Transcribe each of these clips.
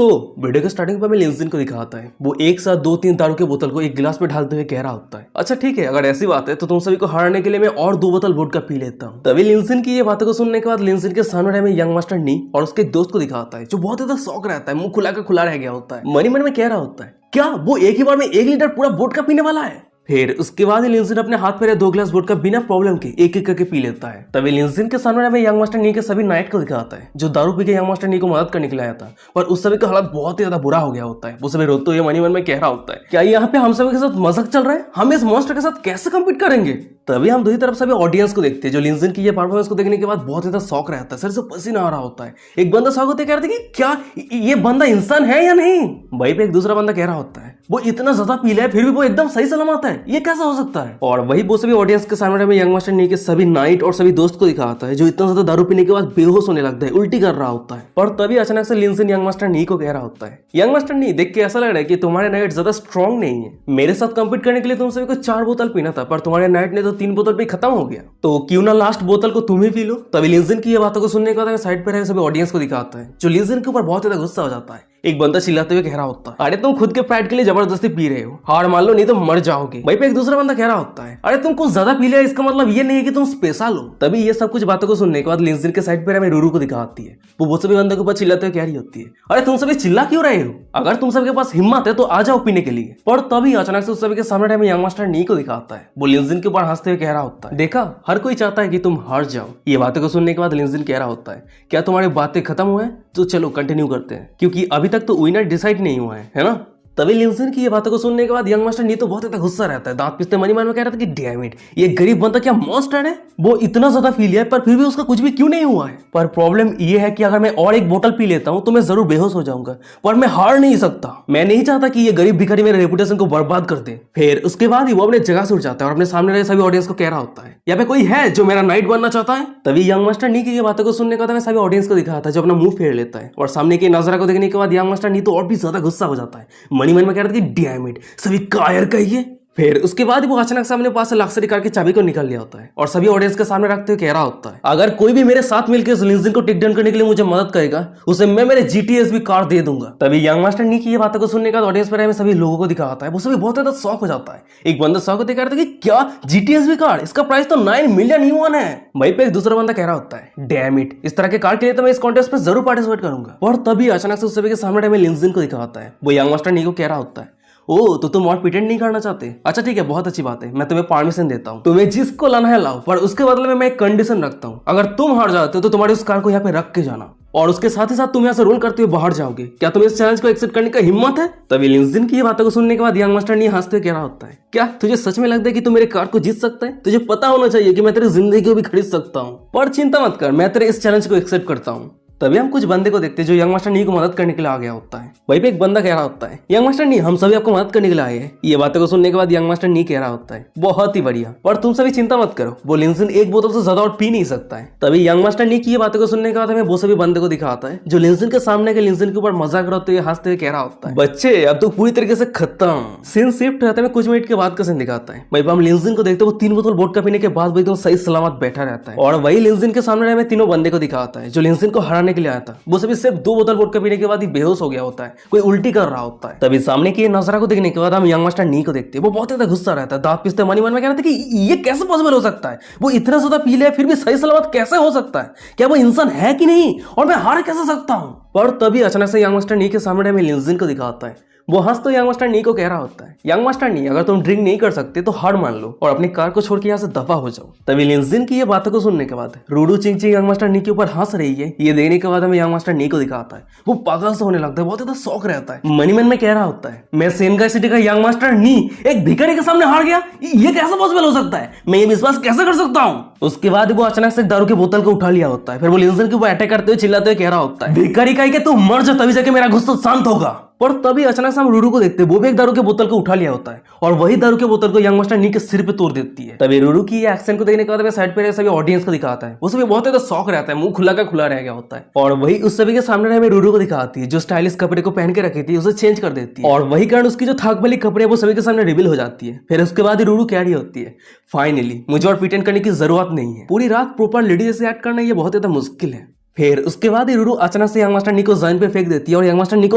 तो वीडियो के स्टार्टिंग पर हमें लिंजिन को दिखाता है। वो एक साथ 2-3 दारू के बोतल को एक गिलास में ढालते हुए कह रहा होता है, अच्छा ठीक है, अगर ऐसी बात है तो तुम सभी को हराने के लिए मैं और 2 बोतल वोडका पी लेता हूँ। तभी लिंजिन की ये बातों को सुनने के बाद लिंजिन के सामने हमें यंग मास्टर नी और उसके एक दोस्त को दिखाता है, जो बहुत ज्यादा शौक रहता है, मुंह खुला का खुला रह गया होता है। मन ही मन में कह रहा होता है, क्या वो एक ही बार में 1 लीटर पूरा वोडका पीने वाला है? फिर उसके बाद लिंजिन अपने हाथ पे 2 गिलास वोडका बिना प्रॉब्लम के एक एक करके पी लेता है। तभी लिंजिन के सामने हमें यंग मास्टर नी के सभी नाइट को दिखाता है, जो दारू पी के यंग मास्टर नी को मदद करने के लिए आया था, पर उस सभी का हालत बहुत ही ज्यादा बुरा हो गया होता है। वो सभी रोते हुए मनी मन में कह रहा होता है, क्या यहाँ पे हम सभी के साथ मजाक चल रहा है? हम इस मॉन्स्टर के साथ कैसे कम्पीट करेंगे? तभी हम दूसरी तरफ सभी ऑडियंस को देखते हैं, जो लिंजिन की ये परफॉर्मेंस को देखने के बाद बहुत ज्यादा शौक रहता है, सर से पसीना आ रहा होता है। एक बंदा शौक होते कह रहा था कि क्या ये बंदा इंसान है या नहीं। वहीं पे एक दूसरा बंदा कह रहा होता है, वो इतना ज्यादा पी लिया है फिर भी वो एकदम सही सलामत है, ये कैसा हो सकता है? और वही वो सभी ऑडियंस के सामने में यंग मास्टर नी के सभी नाइट और सभी दोस्त को दिखाता है, जो इतना ज्यादा दारू पीने के बाद बेहोश होने लगता है, उल्टी कर रहा होता है। और तभी अचानक से लिंजिन यंग मास्टर नी को कह रहा होता है, यंग मास्टर नी, देख के ऐसा लग रहा है कि तुम्हारे नाइट ज्यादा स्ट्रॉन्ग नहीं है। मेरे साथ कंपीट करने के लिए तुम सभी को 4 बोतल पीना था, पर तुम्हारे नाइट ने तो 3 बोतल पे खत्म हो गया, तो क्यों ना लास्ट बोतल को तुम ही पी लो। तभी लिंजिन की ये बातों को सुनने के बाद साइड पे रहे सभी ऑडियंस को दिखाता है, जो लिंजिन के ऊपर बहुत ज्यादा गुस्सा हो जाता है। एक बंदा चिल्लाते हुए कह रहा होता है, अरे तुम खुद के प्राइड के लिए जबरदस्ती पी रहे हो, हार मान लो नहीं तो मर जाओगे। वहीं पे एक दूसरा बंदा कह रहा होता है, अरे तुम कुछ ज्यादा पी लिया, इसका मतलब ये नहीं है कि तुम स्पेशल हो। तभी ये सब कुछ बातों को सुनने के बाद लिंजिन के साइड पे हमें रूरू को दिखाती है। वो सभी बंदों के ऊपर चिल्लाते हुए कह रही होती है, अरे तुम सभी चिल्ला क्यों रहे हो? अगर तुम सबके पास हिम्मत है तो आ जाओ पीने के लिए। पर तभी अचानक से उस सभी के सामने हमें यंग मास्टर नी को दिखाता है। वो लिंजिन के ऊपर हंसते हुए कह रहा होता है, देखा, हर कोई चाहता है कि तुम हार जाओ। ये बातों को सुनने के बाद लिंजिन कह रहा होता है, क्या तुम्हारी बातें खत्म हुए? तो चलो कंटिन्यू करते हैं, क्योंकि अभी तक तो विनर डिसाइड नहीं हुआ है ना? तभी लिंजिन की ये बातों को सुनने के बाद यंग मास्टर नी तो बहुत ज्यादा गुस्सा रहता है, दांत पिसते मनी मन में कह रहा था कि डैम इट, ये गरीब बंदा क्या मॉन्स्टर है? वो इतना ज्यादा पी लिया है पर फिर भी उसका कुछ भी क्यों नहीं हुआ है? पर प्रॉब्लम ये है कि अगर मैं और एक बोतल पी लेता हूं तो मैं जरूर बेहोश हो जाऊंगा, पर मैं हार नहीं सकता। मैं नहीं चाहता कि ये गरीब भिखारी मेरे रेपुटेशन को बर्बाद कर दे। फिर उसके बाद ही वो अपने जगह से उठ जाता है और अपने सामने रहे सभी ऑडियंस को कह रहा होता है, यहाँ पे कोई है जो मेरा नाइट बनना चाहता है? तभी यंग मास्टर नी की ये बातों को सुनने के बाद मैं सभी ऑडियंस को दिखाता है, जो अपना मुंह फेर लेता है। और सामने की नजरा को देखने के बाद यंग मास्टर नी तो और भी ज्यादा गुस्सा हो जाता है, मनी मन में कह रहा था कि डैम इट, सभी कायर कहिए। फिर उसके बाद वो अचानक सामने पास से लाक्सरी कार की चाबी को निकाल लिया होता है और सभी ऑडियंस के सामने रखते हुए कह रहा होता है, अगर कोई भी मेरे साथ मिलकर इस लिंजिन को टेक डाउन करने के लिए मुझे मदद करेगा, उसे मैं मेरे जीटीएस भी कार दे दूंगा। तभी यंग मास्टर नी की ये बातों को सुनने के बाद ऑडियंस पर सभी लोगों को दिखाता है। वो सभी बहुत ज्यादा शौक हो जाता है। एक बंदा शौक होते कह रहा था कि क्या जीटीएस भी कार, इसका प्राइस तो 9 मिलियन युआन है। वहीं पे एक दूसरा बंदा कह रहा होता है, डैम इट, इस तरह के कार के लिए तो मैं इस कॉन्टेस्ट में जरूर पार्टिसिपेट करूंगा। और तभी अचानक से उस सभी के सामने हमें लिंजिन को दिखाता है। वो यंग मास्टर नी को कह रहा होता है, ओ तो तुम और प्रिटेंड नहीं करना चाहते? अच्छा ठीक है, बहुत अच्छी बात है, मैं तुम्हें परमिशन देता हूँ, तुम्हें जिसको लाना है लाओ, पर उसके बदले में मैं एक कंडीशन रखता हूँ, अगर तुम हार जाते हो तो तुम्हारी उस कार को यहाँ पे रख के जाना, और उसके साथ ही साथ तुम यहाँ से रोल करते हुए बाहर जाओगे। क्या तुम्हें इस चैलेंज को एक्सेप्ट करने का हिम्मत है? तभी लिंजिन की ये बातों को सुनने के बाद यंग मास्टर नी हंसते हुए कह रहा होता है, क्या तुझे सच में लगता है कि तू मेरे कार को जीत सकता है? तुझे पता होना चाहिए कि मैं तेरी जिंदगी को भी खरीद सकता हूँ, पर चिंता मत कर, मैं तेरे इस चैलेंज को एक्सेप्ट करता हूँ। तभी हम कुछ बंदे को देखते हैं जो यंग मास्टर नी को मदद करने के लिए आ गया होता है। वहीं पे एक बंदा कह रहा होता है, यंग मास्टर नी, हम सभी आपको मदद करने के लिए आए हैं। ये बातों को सुनने के बाद यंग मास्टर नी कह रहा होता है, बहुत ही बढ़िया, पर तुम सभी चिंता मत करो, वो लिंजिन एक बोतल से ज्यादा और पी नहीं सकता है। तभी यंग मास्टर नी की ये बातों को सुनने के बाद हमें वो सभी बंदे को दिखाता है, जो लिंजिन के सामने के लिंजिन के ऊपर मजाक करते हुए हंसते हुए कह रहा होता है, बच्चे अब तो पूरी तरीके से खत्म। सीन शिफ्ट रहता है, कुछ मिनट के बाद का सीन दिखाता है। वहीं पर हम लिंजिन को देखते हैं, वो 3 बोतल वोडका पीने के बाद भी तो सही सलामत बैठा रहता है। और वही लिंजिन के सामने हमें तीनों बंदे को दिखाता है, जो लिंजिन को हराने के लिए आया था। वो सिर्फ 2 बोतल वोडका पीने के बाद ही बेहोश हो गया होता है, कोई उल्टी कर रहा होता है। तभी सामने की नजरा को देखने के बाद हम यंग मास्टर नी को देखते हैं। वो बहुत ज्यादा गुस्सा रहता है, दांत पिसते मनी मन में कह रहा था कि ये कैसे पॉसिबल हो सकता है? वो इतना ज्यादा पी लिया फिर भी सही सलामत कैसे हो सकता है? क्या वो इंसान है कि नहीं, और मैं हार कैसे सकता हूं? पर तभी अचानक से यंग मास्टर नी के सामने हमें लिंजिन को दिखाता है। वो हंस तो यंग मास्टर नी को कह रहा होता है, यंग मास्टर नी, अगर तुम ड्रिंक नहीं कर सकते तो हार मान लो और अपनी कार को छोड़ के यहाँ से दफा हो जाओ। तभी लिंजिन की ये बातों को सुनने के बाद रूडू चिंग चिंग यंग मास्टर नी के ऊपर हंस रही है। ये देखने के बाद हमें यंग मास्टर नी को दिखाता है। वो पागल से होने लगता है, बहुत ज्यादा शौक रहता है। मनी मन में कह रहा होता है, मैं सेनगाई सिटी का यंग मास्टर नी एक भिखारी के सामने हार गया, ये कैसे पॉसिबल हो सकता है? मैं ये विश्वास कैसे कर सकता हूँ? उसके बाद वो अचानक से दारू की बोतल को उठा लिया होता है। फिर वो लिंजिन के ऊपर अटैक करते हुए चिल्लाते हुए कह रहा होता है, भिखारी कहीं के तू मर जा, तभी जाके मेरा गुस्सा शांत होगा। पर तभी अचानक से हम रूरू को देखते हैं, वो भी एक दारू के बोतल को उठा लिया होता है और वही दारू के बोतल को यंग मास्टर नी के सिर पे तोड़ देती है। तभी रूरू की ये एक्शन को देखने के बाद मैं साइड पे सभी ऑडियंस को दिखाता है। वो सभी बहुत ज्यादा शौक रहता है, मुंह खुला का खुला रह गया होता है। और वही उस सभी के सामने हमें रूरू को दिखाती है, जो स्टाइलिश कपड़े को पहन के रखी थी उसे चेंज कर देती है, और वही कारण उसकी जो थाक वाली कपड़े वो सभी के सामने रिवील हो जाती है। फिर उसके बाद रूरू कह रही होती है, फाइनली मुझे और प्रिटेंड करने की जरूरत नहीं है, पूरी रात प्रॉपर लेडी जैसे एक्ट करना ये बहुत ज्यादा मुश्किल है। फिर उसके बाद ही रूरू अचानक से यंग मास्टर नी को जमीन पे फेंक देती है और यंग मास्टर नी को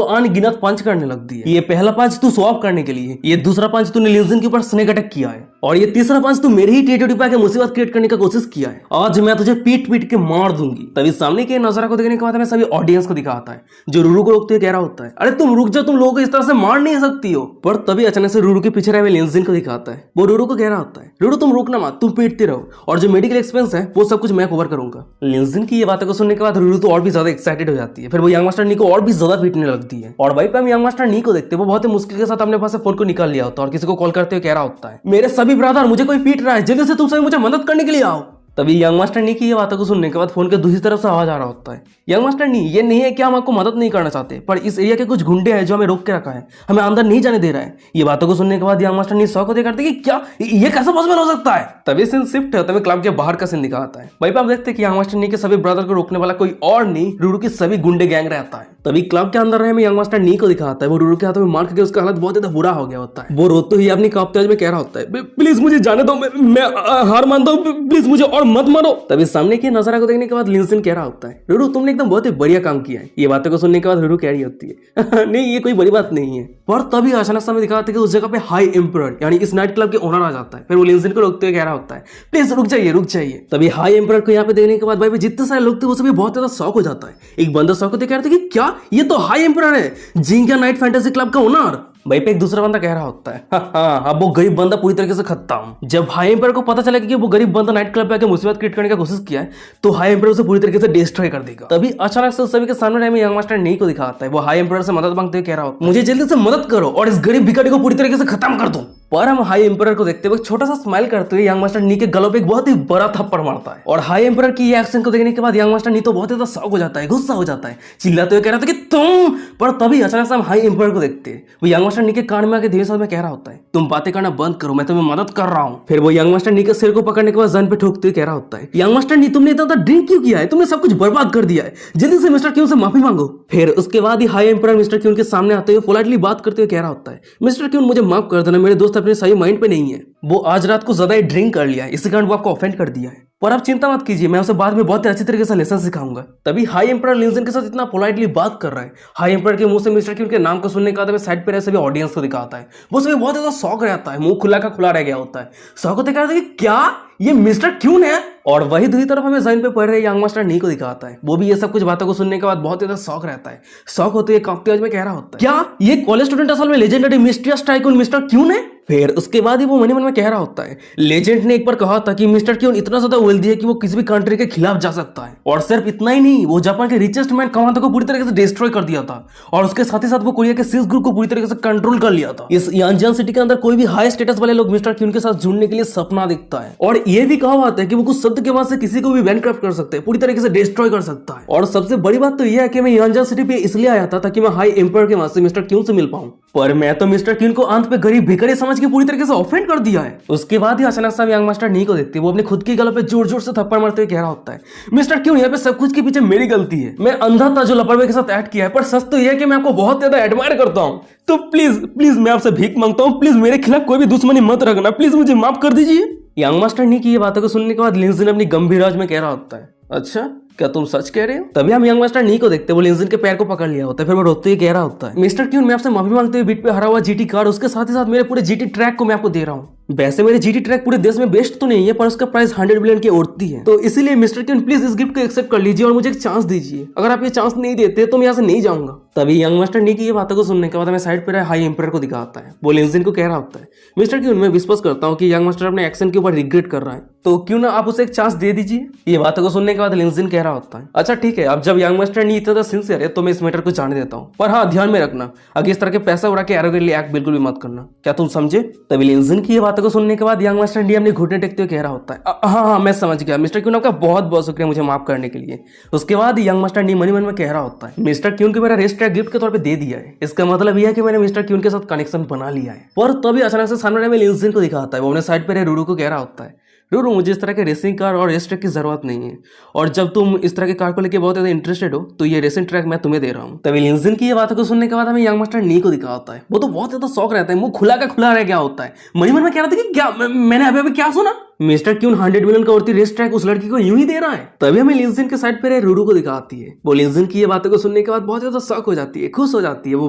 अनगिनत पंच करने लगती है। ये पहला पंच तू स्वॉप करने के लिए, ये दूसरा पंच तूने लिंजिन के ऊपर स्नेक अटैक किया है, और ये तीसरा पंच तू मेरे ही टेरिटरी पे आके मुसीबत क्रिएट करने का कोशिश किया है। आज मैं तुझे पीट पीट के मार दूंगी। तभी सामने के नजारा को देखने के बाद हमें सभी ऑडियंस को दिखाता है, जो रूरू को रोकते हुए कह रहा होता है, अरे तुम रुक जाओ, तुम लोगों को इस तरह से मार नहीं सकती हो। पर तभी अचानक से रूरू के पीछे रहे लिंजिन को दिखाता है। वो रूरू को कह रहा होता है, रूरू तुम रुकना मत, तुम पीटते रहो, और जो मेडिकल एक्सपेंस है वो सब कुछ मैं कवर करूंगा। लिंजिन की ये बातों को सुनने के बाद रूरू तो और भी ज्यादा एक्साइटेड हो जाती है। फिर वो यंग मास्टर नी को और भी ज्यादा पीटने लगती है, और वहीं पे हम यंग मास्टर नी को देखते हैं, वो बहुत ही मुश्किल के साथ अपने पास से फोन को निकाल लिया होता है और किसी को कॉल करते हुए कह रहा होता है, मेरे सभी ब्रदर मुझे कोई पीट रहा है, जल्दी से तुम सभी मुझे मदद करने के लिए आओ। तभी यंग मास्टर नी की ये बातों को सुनने के बाद फोन के दूसरी तरफ से आवाज आ रहा होता है, यंग मास्टर नी ये नहीं है कि हम आपको मदद नहीं करना चाहते, पर इस एरिया के कुछ गुंडे हैं जो हमें रोक के रखा है, हमें अंदर नहीं जाने दे रहा है। ये बातों को सुनने के बाद यंग मास्टर नी शॉक होते करते कि क्या ये कैसा पॉसिबल हो सकता है। तभी सीन शिफ्ट है, तभी क्लब के बाहर का सीन दिखाता है। वहीं पे आप देखते हैं कि यंग मास्टर नी के सभी ब्रदर को रोकने वाला कोई और नहीं, रूरू की सभी गुंडे गैंग रहता है। तभी क्लब के अंदर रहे में यंग मास्टर नी को दिखाता है, वो रूरू के हाथों में मार करके उसका हालत बहुत ज्यादा बुरा हो गया होता है। वो रोते हुए अपनी कांपते हुए में कह रहा होता है, प्लीज मुझे जाने दो, मैं हार मानता हूँ, प्लीज मुझे और मत मारो। तभी सामने के नजारा को देखने के बाद लिंजिन कह रहा होता है, रूरू तुमने एकदम बहुत ही बढ़िया काम किया है। ये बातों को सुनने के बाद रूरू कह रही होती है, नहीं ये कोई बड़ी बात नहीं है। पर तभी अचानक से हमें दिखाते हैं कि उस जगह पे हाई एम्परर यानी इस नाइट क्लब के ओनर आ जाता है। फिर वो लिंजिन को रोकते हुए कह रहा होता है, प्लीज रुक जाइए रुक जाइए। तभी हाई एम्परर को यहाँ पे देखने के बाद भाई जितने सारे लोग थे वो सभी बहुत ज्यादा शॉक हो जाता है। एक बंदा शॉक होते कह रहा था कि क्या ये तो हाई एम्परर है, जिंका नाइट फैंटेसी क्लब का ओनर। भाई पे एक दूसरा बंदा कह रहा होता है, हाँ अब वो गरीब बंदा पूरी तरीके से खत्म। जब हाई एम्पायर को पता चला कि वो गरीब बंदा नाइट क्लब पे आके मुसीबत क्रिएट करने का कोशिश किया है, तो हाई एम्पायर उसे पूरी तरीके से डिस्ट्रॉय कर देगा। तभी अचानक से सभी के सामने में यंग मास्टर नी को दिखाता है। वो हाई एम्पायर से मदद मांगते हुए कह रहा होता है, मुझे जल्दी से मदद करो और इस गरीब भिखारी को पूरी तरीके से खत्म कर दो। पर हम हाई एम्पायर को देखते हुए छोटा सा स्माइल करते हुए यंग मास्टर नी के गलों पे एक बहुत ही बड़ा थप्पड़ मारता है। और हाई एम्पायर की ये एक्शन को देखने के बाद यंग मास्टर नी तो बहुत ज्यादा शॉक हो जाता है, गुस्सा हो जाता है, चिल्लाते हुए कह रहा था कि तुम। पर तभी अचानक से हम हाई एम्पायर को देखते हैं, वो यंग मास्टर नी के कान में आके धीरे से कह रहा होता है, तुम बातें करना बंद करो, मैं तुम्हें मदद कर रहा हूँ। फिर वो यंग मास्टर नी के सिर को पकड़ने के बाद जन पे ठोकते हुए कह रहा होता है, यंग मास्टर नी तुमने इतना ड्रिंक क्यों किया है, तुमने सब कुछ बर्बाद कर दिया है, जल्दी से मिस्टर क्यून से माफी मांगो। फिर उसके बाद ही हाई एम्पायर मिस्टर क्यून के सामने आते हुए पोलाइटली बात करते हुए कह रहा होता है, मिस्टर क्यून मुझे माफ कर देना, मेरे दोस्त अपने सही माइंड पे नहीं है, वो आज रात को ज्यादा ड्रिंक कर लिया है, इसी कारण वो आपको ऑफेंड कर दिया है, पर आप चिंता मत कीजिए, मैं उसे बाद में बहुत ही अच्छी तरीके से लेसन सिखाऊंगा। तभी हाई एम्पायर लिंजन के साथ इतना पोलाइटली बात कर रहा है। हाई एम्पायर के मुंह से मिस्टर क्यून के नाम को सुनने के बाद साइड पे रहे सभी ऑडियंस को दिखाता है, वो सभी बहुत ज्यादा शौक रहता है, मुंह खुला का खुला रह गया होता है, शौक होते कहता है कि क्या ये मिस्टर क्यून है। और वही दूसरी तरफ हमें जमीन पे पढ़ रहे यंग मास्टर नी को दिखाता है, वो भी ये सब कुछ बातों को सुनने के बाद बहुत ज्यादा शौक रहता है, शौक होते हुए कांपते हुए में कह रहा होता है, क्या ये कॉलेज स्टूडेंट असल में लेजेंडरी मिस्टीरियस टाइकून मिस्टर क्यून है। फिर उसके बाद ही वो मन में कह रहा होता है, लेजेंड ने एक बार कहा था कि मिस्टर क्यून इतना ज्यादा वेल्दी है कि वो किसी भी कंट्री के खिलाफ जा सकता है, और सिर्फ इतना ही नहीं, वो जापान के रिचेस्ट मैन कमांडो को पूरी तरीके से डिस्ट्रॉय कर दिया था, और उसके साथ ही साथ वो कोरिया के सिक्स ग्रुप को पूरी तरीके से कंट्रोल कर लिया था। इस यांजन सिटी के अंदर कोई भी हाई स्टेटस वाले लोग मिस्टर क्यून के साथ जुड़ने के लिए सपना दिखता है, और ये भी कहा जाता है कि वो कुछ शब्द के बाद से किसी को भी बैंकक्रप्ट कर सकते हैं, पूरी तरीके से डिस्ट्रॉय कर सकता है। और सबसे बड़ी बात तो यह है कि मैं यांजन सिटी पे इसलिए आया था ताकि मैं हाई एम्पायर के वहां से मिस्टर क्यून से मिल पाऊं, पर मैं तो मिस्टर क्यून को अंत पे गरीब भिखारी समझ के पूरी तरीके से ऑफेंड कर दिया है। उसके बाद ही अचानक से यंग मास्टर नी को देखते वो अपने खुद की गलों पे जोर जोर से थप्पड़ मारते हुए कह रहा होता है, मिस्टर क्यून यहाँ पे सब कुछ के पीछे मेरी गलती है, मैं अंधा था जो लापरवाही के साथ एक्ट किया है, पर सच तो यह है कि मैं आपको बहुत ज्यादा एडमायर करता हूँ, तो प्लीज प्लीज मैं आपसे भीख मांगता हूँ, प्लीज मेरे खिलाफ कोई भी दुश्मनी मत रखना, प्लीज मुझे माफ कर दीजिए। यंग मास्टर नी की ये बातों को सुनने के बाद लिंजन अपनी गंभीर आवाज में कह रहा होता है, अच्छा क्या तुम सच कह रहे हो। तभी हम यंग मास्टर नी को देखते वो लिंजन के पैर को पकड़ लिया होता है, फिर वो रोते हुए कह रहा होता है, मिस्टर क्यून मैं आपसे माफी मांगते हुए बीट पे हरा हुआ जीटी कार, उसके साथ ही साथ मेरे पूरे जीटी ट्रैक को मैं आपको दे रहा हूँ। वैसे मेरे जीटी ट्रैक पूरे देश में बेस्ट तो नहीं है, पर उसका प्राइस 100 बिलियन की उड़ती है, तो इसीलिए मिस्टर क्यून प्लीज इस गिफ्ट को एक्सेप्ट कर लीजिए और मुझे एक चांस दीजिए, अगर आप ये चांस नहीं देते तो मैं यहाँ से नहीं जाऊंगा। तभी यंग मास्टर नी की ये बातों को सुनने के बाद हमें साइड पर हाई एम्पायर को दिखाता है, वो लिंजन को कह रहा होता है, मिस्टर क्यून मैं विश्वास करता हूँ कि यंग मास्टर अपने एक्शन के ऊपर रिग्रेट कर रहा है, तो क्यों ना आप उसे एक चांस दे दीजिए। ये बातों को सुनने के बाद लिंजन कह रहा होता है, अच्छा ठीक है, अब जब यंग मास्टर नी इतना सिंसियर है तो मैं इस मैटर को जाने देता हूँ, पर हाँ ध्यान में रखना आगे इस तरह के पैसा उड़ा के एरोगेंटली एक्ट बिल्कुल भी मत करना, क्या तुम समझे। तभी लिंजन की ये बातों को सुनने के बाद यंग मास्टर नी अपने घुटने टेकते हुए कह रहा होता है, हाँ मैं समझ गया मिस्टर क्यून, आपका बहुत बहुत शुक्रिया मुझे माफ करने के लिए। उसके बाद यंग मास्टर नी मन में कह रहा होता है, मिस्टर क्यून को मेरा रेस्ट ट्रैक गिफ्ट के तौर पे दे दिया है, इसका मतलब यह है कि मैंने मिस्टर क्यून के साथ कनेक्शन बना लिया है। पर तभी अचानक से सामने में लिंजन को दिखाता है, वो अपने साइड पे रूरू को कह रहा होता है, रूरू मुझे इस तरह के रेसिंग कार और रेस ट्रैक की जरूरत नहीं है, और जब तुम इस तरह के कार को लेकर बहुत ज्यादा इंटरेस्टेड हो तो ये रेसिंग ट्रैक मैं तुम्हें दे रहा हूँ। तभी लिंजन की ये बातों को सुनने के बाद हमें यंग मास्टर नी को दिखा होता है, वो तो बहुत ज्यादा शौक रहता है, मुंह खुला का खुला रह गया होता है, मन में कह रहा था कि क्या मैंने अभी क्या सुना। मिस्टर क्यून 100 मिलियन का उड़ती रेस ट्रैक उस लड़की को यूं ही दे रहा है। तभी हमें लिंजिन के साइड पे रूरू को दिखाती है। वो लिंजिन की ये बातों को सुनने के बाद बहुत ज्यादा शॉक हो जाती है, खुश हो जाती है। वो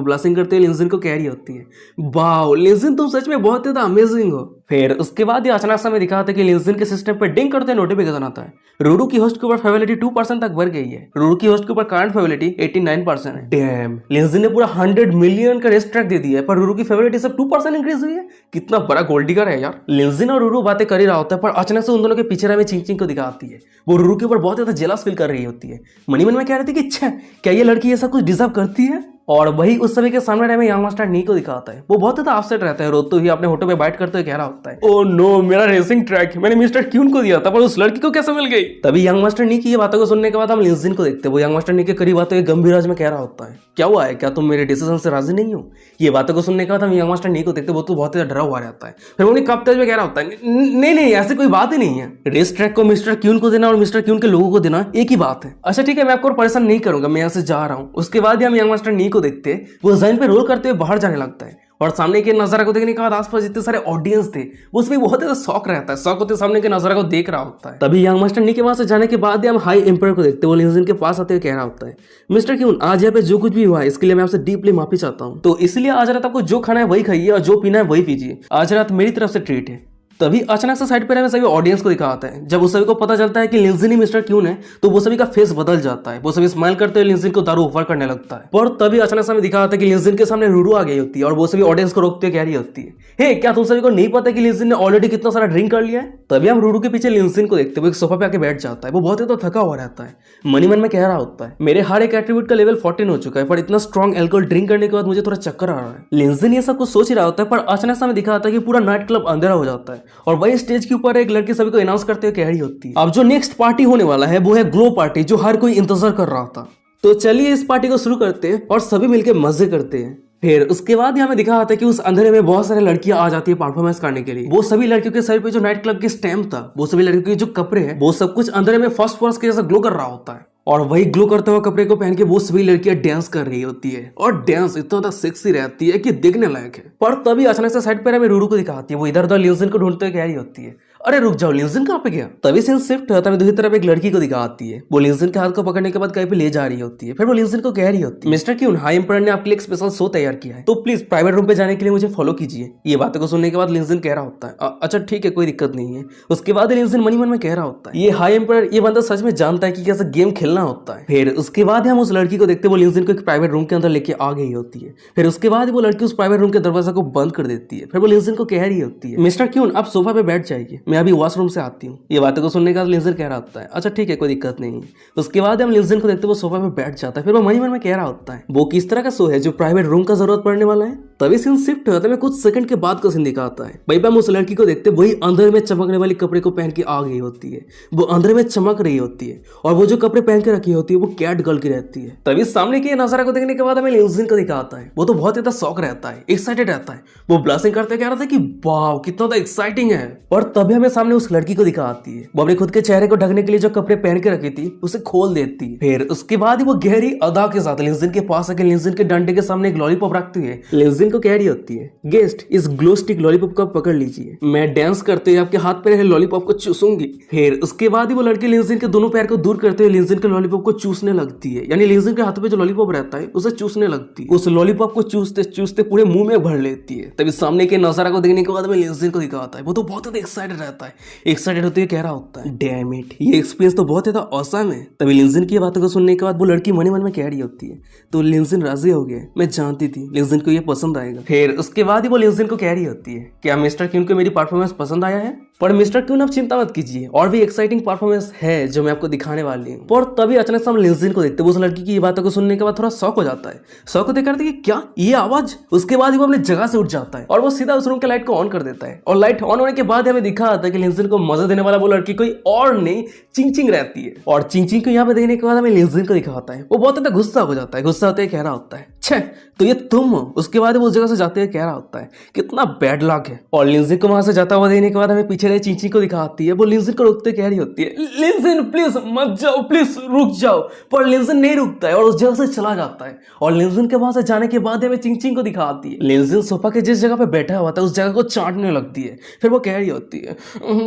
ब्लशिंग करते हुए लिंजिन को कह रही होती है, वाओ लिंजिन तुम सच में बहुत ज्यादा अमेजिंग हो। फिर उसके बाद ये अचानक से हमें दिखाता है कि लिंजिन के सिस्टम पे डिंग करते नोटिफिकेशन आता है, रूरू की होस्ट के ऊपर फेवरिटी 2% तक बढ़ गई है। रूरू की होस्ट के ऊपर करंट फेवरिटी 89% है। डैम, लिंजिन ने पूरा 100 मिलियन का रेस ट्रैक दे दिया है, पर रूरू की फेवरिटी सिर्फ 2% इंक्रीज हुई है। कितना बड़ा गोल्ड डिगर है यार। लिंजिन और रूरू बातें कर ही रहा होता है, पर अचानक से उन दोनों के पीछे में चिंग चिंग को दिखाती है। वो रूरू के ऊपर बहुत ज्यादा जेलस फील कर रही होती है। मनी मन में कह रही थी कि अच्छा क्या ये लड़की ऐसा कुछ डिजर्व करती है। और वही उस समय के सामने हमें यंग मास्टर नी को दिखाता है। वो बहुत ज्यादा अपसेट रहता है, रोते हुए अपने होटल पे बाइट करते हुए कह रहा होता है, ओ नो मेरा रेसिंग ट्रैक मैंने मिस्टर क्यून को दिया था, पर उस लड़की को कैसे मिल गई। तभी यंग मास्टर नी की ये बातों को सुनने के बाद हम लिंजिन को देखते हैं। वो यंग मास्टर नी के करीब आते हुए गंभीर आवाज में कह रहा होता है, क्या हुआ है, क्या तुम मेरे डिसीजन से राजी नहीं हो। ये बातों को सुनने के बाद हम यंग मास्टर नी को देखते, वो तो बहुत ज्यादा डरा हुआ रहता है। फिर वो कांपते हुए कह रहा होता है, नहीं नहीं ऐसी कोई बात ही नहीं है, रेस ट्रैक को मिस्टर क्यून को देना और मिस्टर क्यून के लोगों को देना एक ही बात है। अच्छा ठीक है, मैं आपको परेशान नहीं करूंगा, मैं यहाँ से जा रहा हूँ। उसके बाद हम यंग मास्टर नी को देखते, वो जमीन पे रोल करते हुए बाहर जाने लगता है। और सामने के नजारा को देखने के बाद आसपास जितने सारे ऑडियंस थे वो उसमें बहुत ज्यादा शौक रहता है, शौक होते सामने के नजारा को देख रहा होता है। तभी यंग मास्टर नी के वहां से जाने के बाद हम हाई एम्पायर को देखते हैं। वो लिंजिन के पास आते हुए कह रहा होता है, मिस्टर क्यून आज यहाँ पे जो कुछ भी हुआ है इसके लिए मैं आपसे डीपली माफी चाहता हूँ, तो इसलिए आज रात आपको जो खाना है वही खाइए और जो पीना है वही पीजिए, आज रात मेरी तरफ से ट्रीट है। तभी अचानक से साइड पर हमें सभी ऑडियंस को दिखाता है। जब उस सभी को पता चलता है कि लिंजिन ही मिस्टर क्यून है तो वो सभी का फेस बदल जाता है। वो सभी स्माइल करते हुए लिंजिन को दारू ऑफर करने लगता है। पर तभी अचानक से हमें दिखाता है कि लिंजिन के सामने रूरू आ गई होती है और वो सभी ऑडियंस को रोकते कह रही होती है, हे क्या तुम सभी को नहीं पता कि लिंजिन ने ऑलरेडी कितना सारा ड्रिंक कर लिया है। तभी हम रूरू के पीछे लिंजिन को देखते हुए एक सोफा पे आके बैठ जाता है। वो बहुत ज्यादा थका हुआ रहता है। मनी मन में कह रहा होता है, मेरे हर एक एट्रीब्यूट का लेवल 14 हो चुका है, पर इतना स्ट्रॉन्ग एल्कोहल ड्रिंक करने के बाद मुझे थोड़ा चक्कर आ रहा है। लिंजिन ये सब कुछ सोच ही रहा होता है, पर अचानक से हमें दिखाता है कि पूरा नाइट क्लब अंधेरा हो जाता है और वही स्टेज के ऊपर एक लड़की सभी को अनाउंस करते हुए कह रही होती है, अब जो नेक्स्ट पार्टी होने वाला है वो है ग्लो पार्टी, जो हर कोई इंतजार कर रहा था। तो चलिए इस पार्टी को शुरू करते हैं और सभी मिलकर मजे करते हैं। फिर उसके बाद हमें दिखा आता है कि उस अंधेरे में बहुत सारी लड़कियां आ जाती है परफॉर्मेंस करने के लिए। वो सभी लड़कियों के सर पे जो नाइट क्लब के स्टैम्प था, वो सभी लड़कियों के जो कपड़े हैं वो सब कुछ अंधेरे में फास्फोरस के जैसा ग्लो कर रहा होता है। और वही ग्लो करते हुए कपड़े को पहन के वो सभी लड़कियां डांस कर रही होती है और डांस इतना ज्यादा सेक्सी रहती है कि देखने लायक है। पर तभी अचानक से साइड पर हमें रूरू को दिखाती है। वो इधर उधर लिंजिन को ढूंढते हुए कह रही होती है, अरे रुक जाओ लिंजिन कहाँ पे गया। तभी सीन शिफ्ट होता है, दूसरी तरफ एक लड़की को दिखाती है। वो लिंजिन के हाथ को पकड़ने के बाद कहीं पे ले जा रही होती है। फिर वो लिंजिन को कह रही होती है, मिस्टर क्यून हाई एम्पायर ने आपके लिए एक स्पेशल शो तैयार किया है, तो प्लीज प्राइवेट रूम पे जाने के लिए मुझे फॉलो कीजिए। ये बातों को सुनने के बाद लिंजिन कह रहा होता है, अच्छा ठीक है कोई दिक्कत नहीं है। उसके बाद लिंजिन मनी मन में कह रहा होता है, ये हाई एम्पायर ये बंदा सच में जानता है कि कैसे गेम खेलना होता है। फिर उसके बाद हम उस लड़की को देखते, वो लिंजिन को एक प्राइवेट रूम के अंदर लेके आ गई होती है। फिर उसके बाद वो लड़की उस प्राइवेट रूम के दरवाजा को बंद कर देती है। फिर वो लिंजिन को कह रही होती है, मिस्टर क्यून आप सोफा पे बैठ जाइए, मैं अभी वॉशरूम से आती हूँ। ये बातों को सुनने के बाद लिंजिन कह रहा होता है, अच्छा ठीक है कोई दिक्कत नहीं है। उसके बाद हम लिंजिन को देखते वो सोफा पे बैठ जाता है। फिर वो मनी मन में कह रहा होता है, वो किस तरह का शो है जो प्राइवेट रूम का जरूरत पड़ने वाला है। तभी सीन शिफ्ट होता है, कुछ सेकंड के बाद का सीन दिखाता है। भाई हम उस लड़की को देखते, वही अंदर में चमकने वाली कपड़े को पहन के आ गई होती है। वो अंदर में चमक रही होती है और वो जो कपड़े पहन के रखी होती है वो कैट गर्ल की रहती है। तभी सामने के नजारा को देखने के बाद हमें लिंजिन को दिखाता है। वो तो बहुत ज्यादा शौक रहता है, एक्साइटेड रहता है। वो ब्लशिंग करते कह रहा था कि वाव कितना ज्यादा एक्साइटिंग है। और तभी हमें सामने उस लड़की को दिखाती है। वो अपने खुद के चेहरे को ढकने के लिए जो कपड़े पहन के रखी थी उसे खोल देती है। फिर उसके बाद वो गहरी अदा के साथ लिंजिन के पास आके लिंजिन के डंडे के सामने एक लॉलीपॉप रखती है। लिंजिन को कह रही होती है, गेस्ट इस ग्लो स्टिक लॉलीपॉप को पकड़ लीजिए, मैं डांस करते हुए आपके हाथ पे रहे लॉलीपॉप को चूसूंगी। फिर उसके बाद ही वो लड़की लिंजिन के दोनों पैर को दूर करते हुए लिंजिन के लॉलीपॉप को चूसने लगती है। यानी लिंजिन के हाथ पे जो लॉलीपॉप रहता है उसे चूसने लगती है। उस लॉलीपॉप को चूसते चूसते पूरे मुंह में भर लेती है। तभी सामने के नजारा को देखने के बाद में लिंजिन को दिखाता है। वो तो बहुत ज्यादा एक्साइटेड रहता है, एक्साइटेड होते हुए कह रहा होता है, डैम इट ये एक्सपीरियंस तो बहुत ज्यादा ऑसम है। तभी लिंजिन की बातों को सुनने के बाद वो लड़की मन मन में कह रही होती है, तो लिंजिन राजी हो गया, मैं जानती थी लिंजिन को ये पसंद आएगा। फिर उसके बाद ही वो लिंजिन को कह रही होती है, क्या मिस्टर क्यून को मेरी परफॉर्मेंस पसंद आया है। पर मिस्टर क्यून आप चिंता मत कीजिए, और भी एक्साइटिंग परफॉर्मेंस है जो मैं आपको दिखाने वाली हूँ। पर तभी अचानक से हम लिंजिन को देखते हैं। उस लड़की की ये बातों को सुनने के बाद थोड़ा शौक हो जाता है। शौक होते करते कि क्या ये आवाज। उसके बाद ही वो अपनी जगह से उठ जाता है और वो सीधा उस रूम के लाइट को ऑन कर देता है। और लाइट ऑन होने के बाद हमें दिखा आता है कि लिंजिन को मजा देने वाला वो लड़की कोई और नहीं चिंग चिंग रहती है। और चिंग चिंग को यहाँ पे देखने के बाद हमें लिंजिन को दिखाता है। वो बहुत ज्यादा गुस्सा हो जाता है। गुस्सा होते कह रहा होता है, छे, तो ये तुम हो। उसके बाद वो उस जगह से जाते हुए कह रहा होता है कितना बैड लक है। और लिंजिन को वहां से जाता हुआ देखने के बाद हमें पीछे रहे चींची को दिखाती है। वो लिंजिन को रोकते कह रही होती है लिंजिन प्लीज मत जाओ, प्लीज रुक जाओ। पर लिंजिन नहीं रुकता है और उस जगह से चला जाता है। और लिंजिन के वहां से जाने के बाद हमें चिंग को दिखाती है। लिंजिन सोफा के जिस जगह पे बैठा हुआ था उस जगह को चाटने लगती है। फिर वो कह रही होती है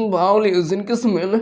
वाओ लिंजिन की स्मेल,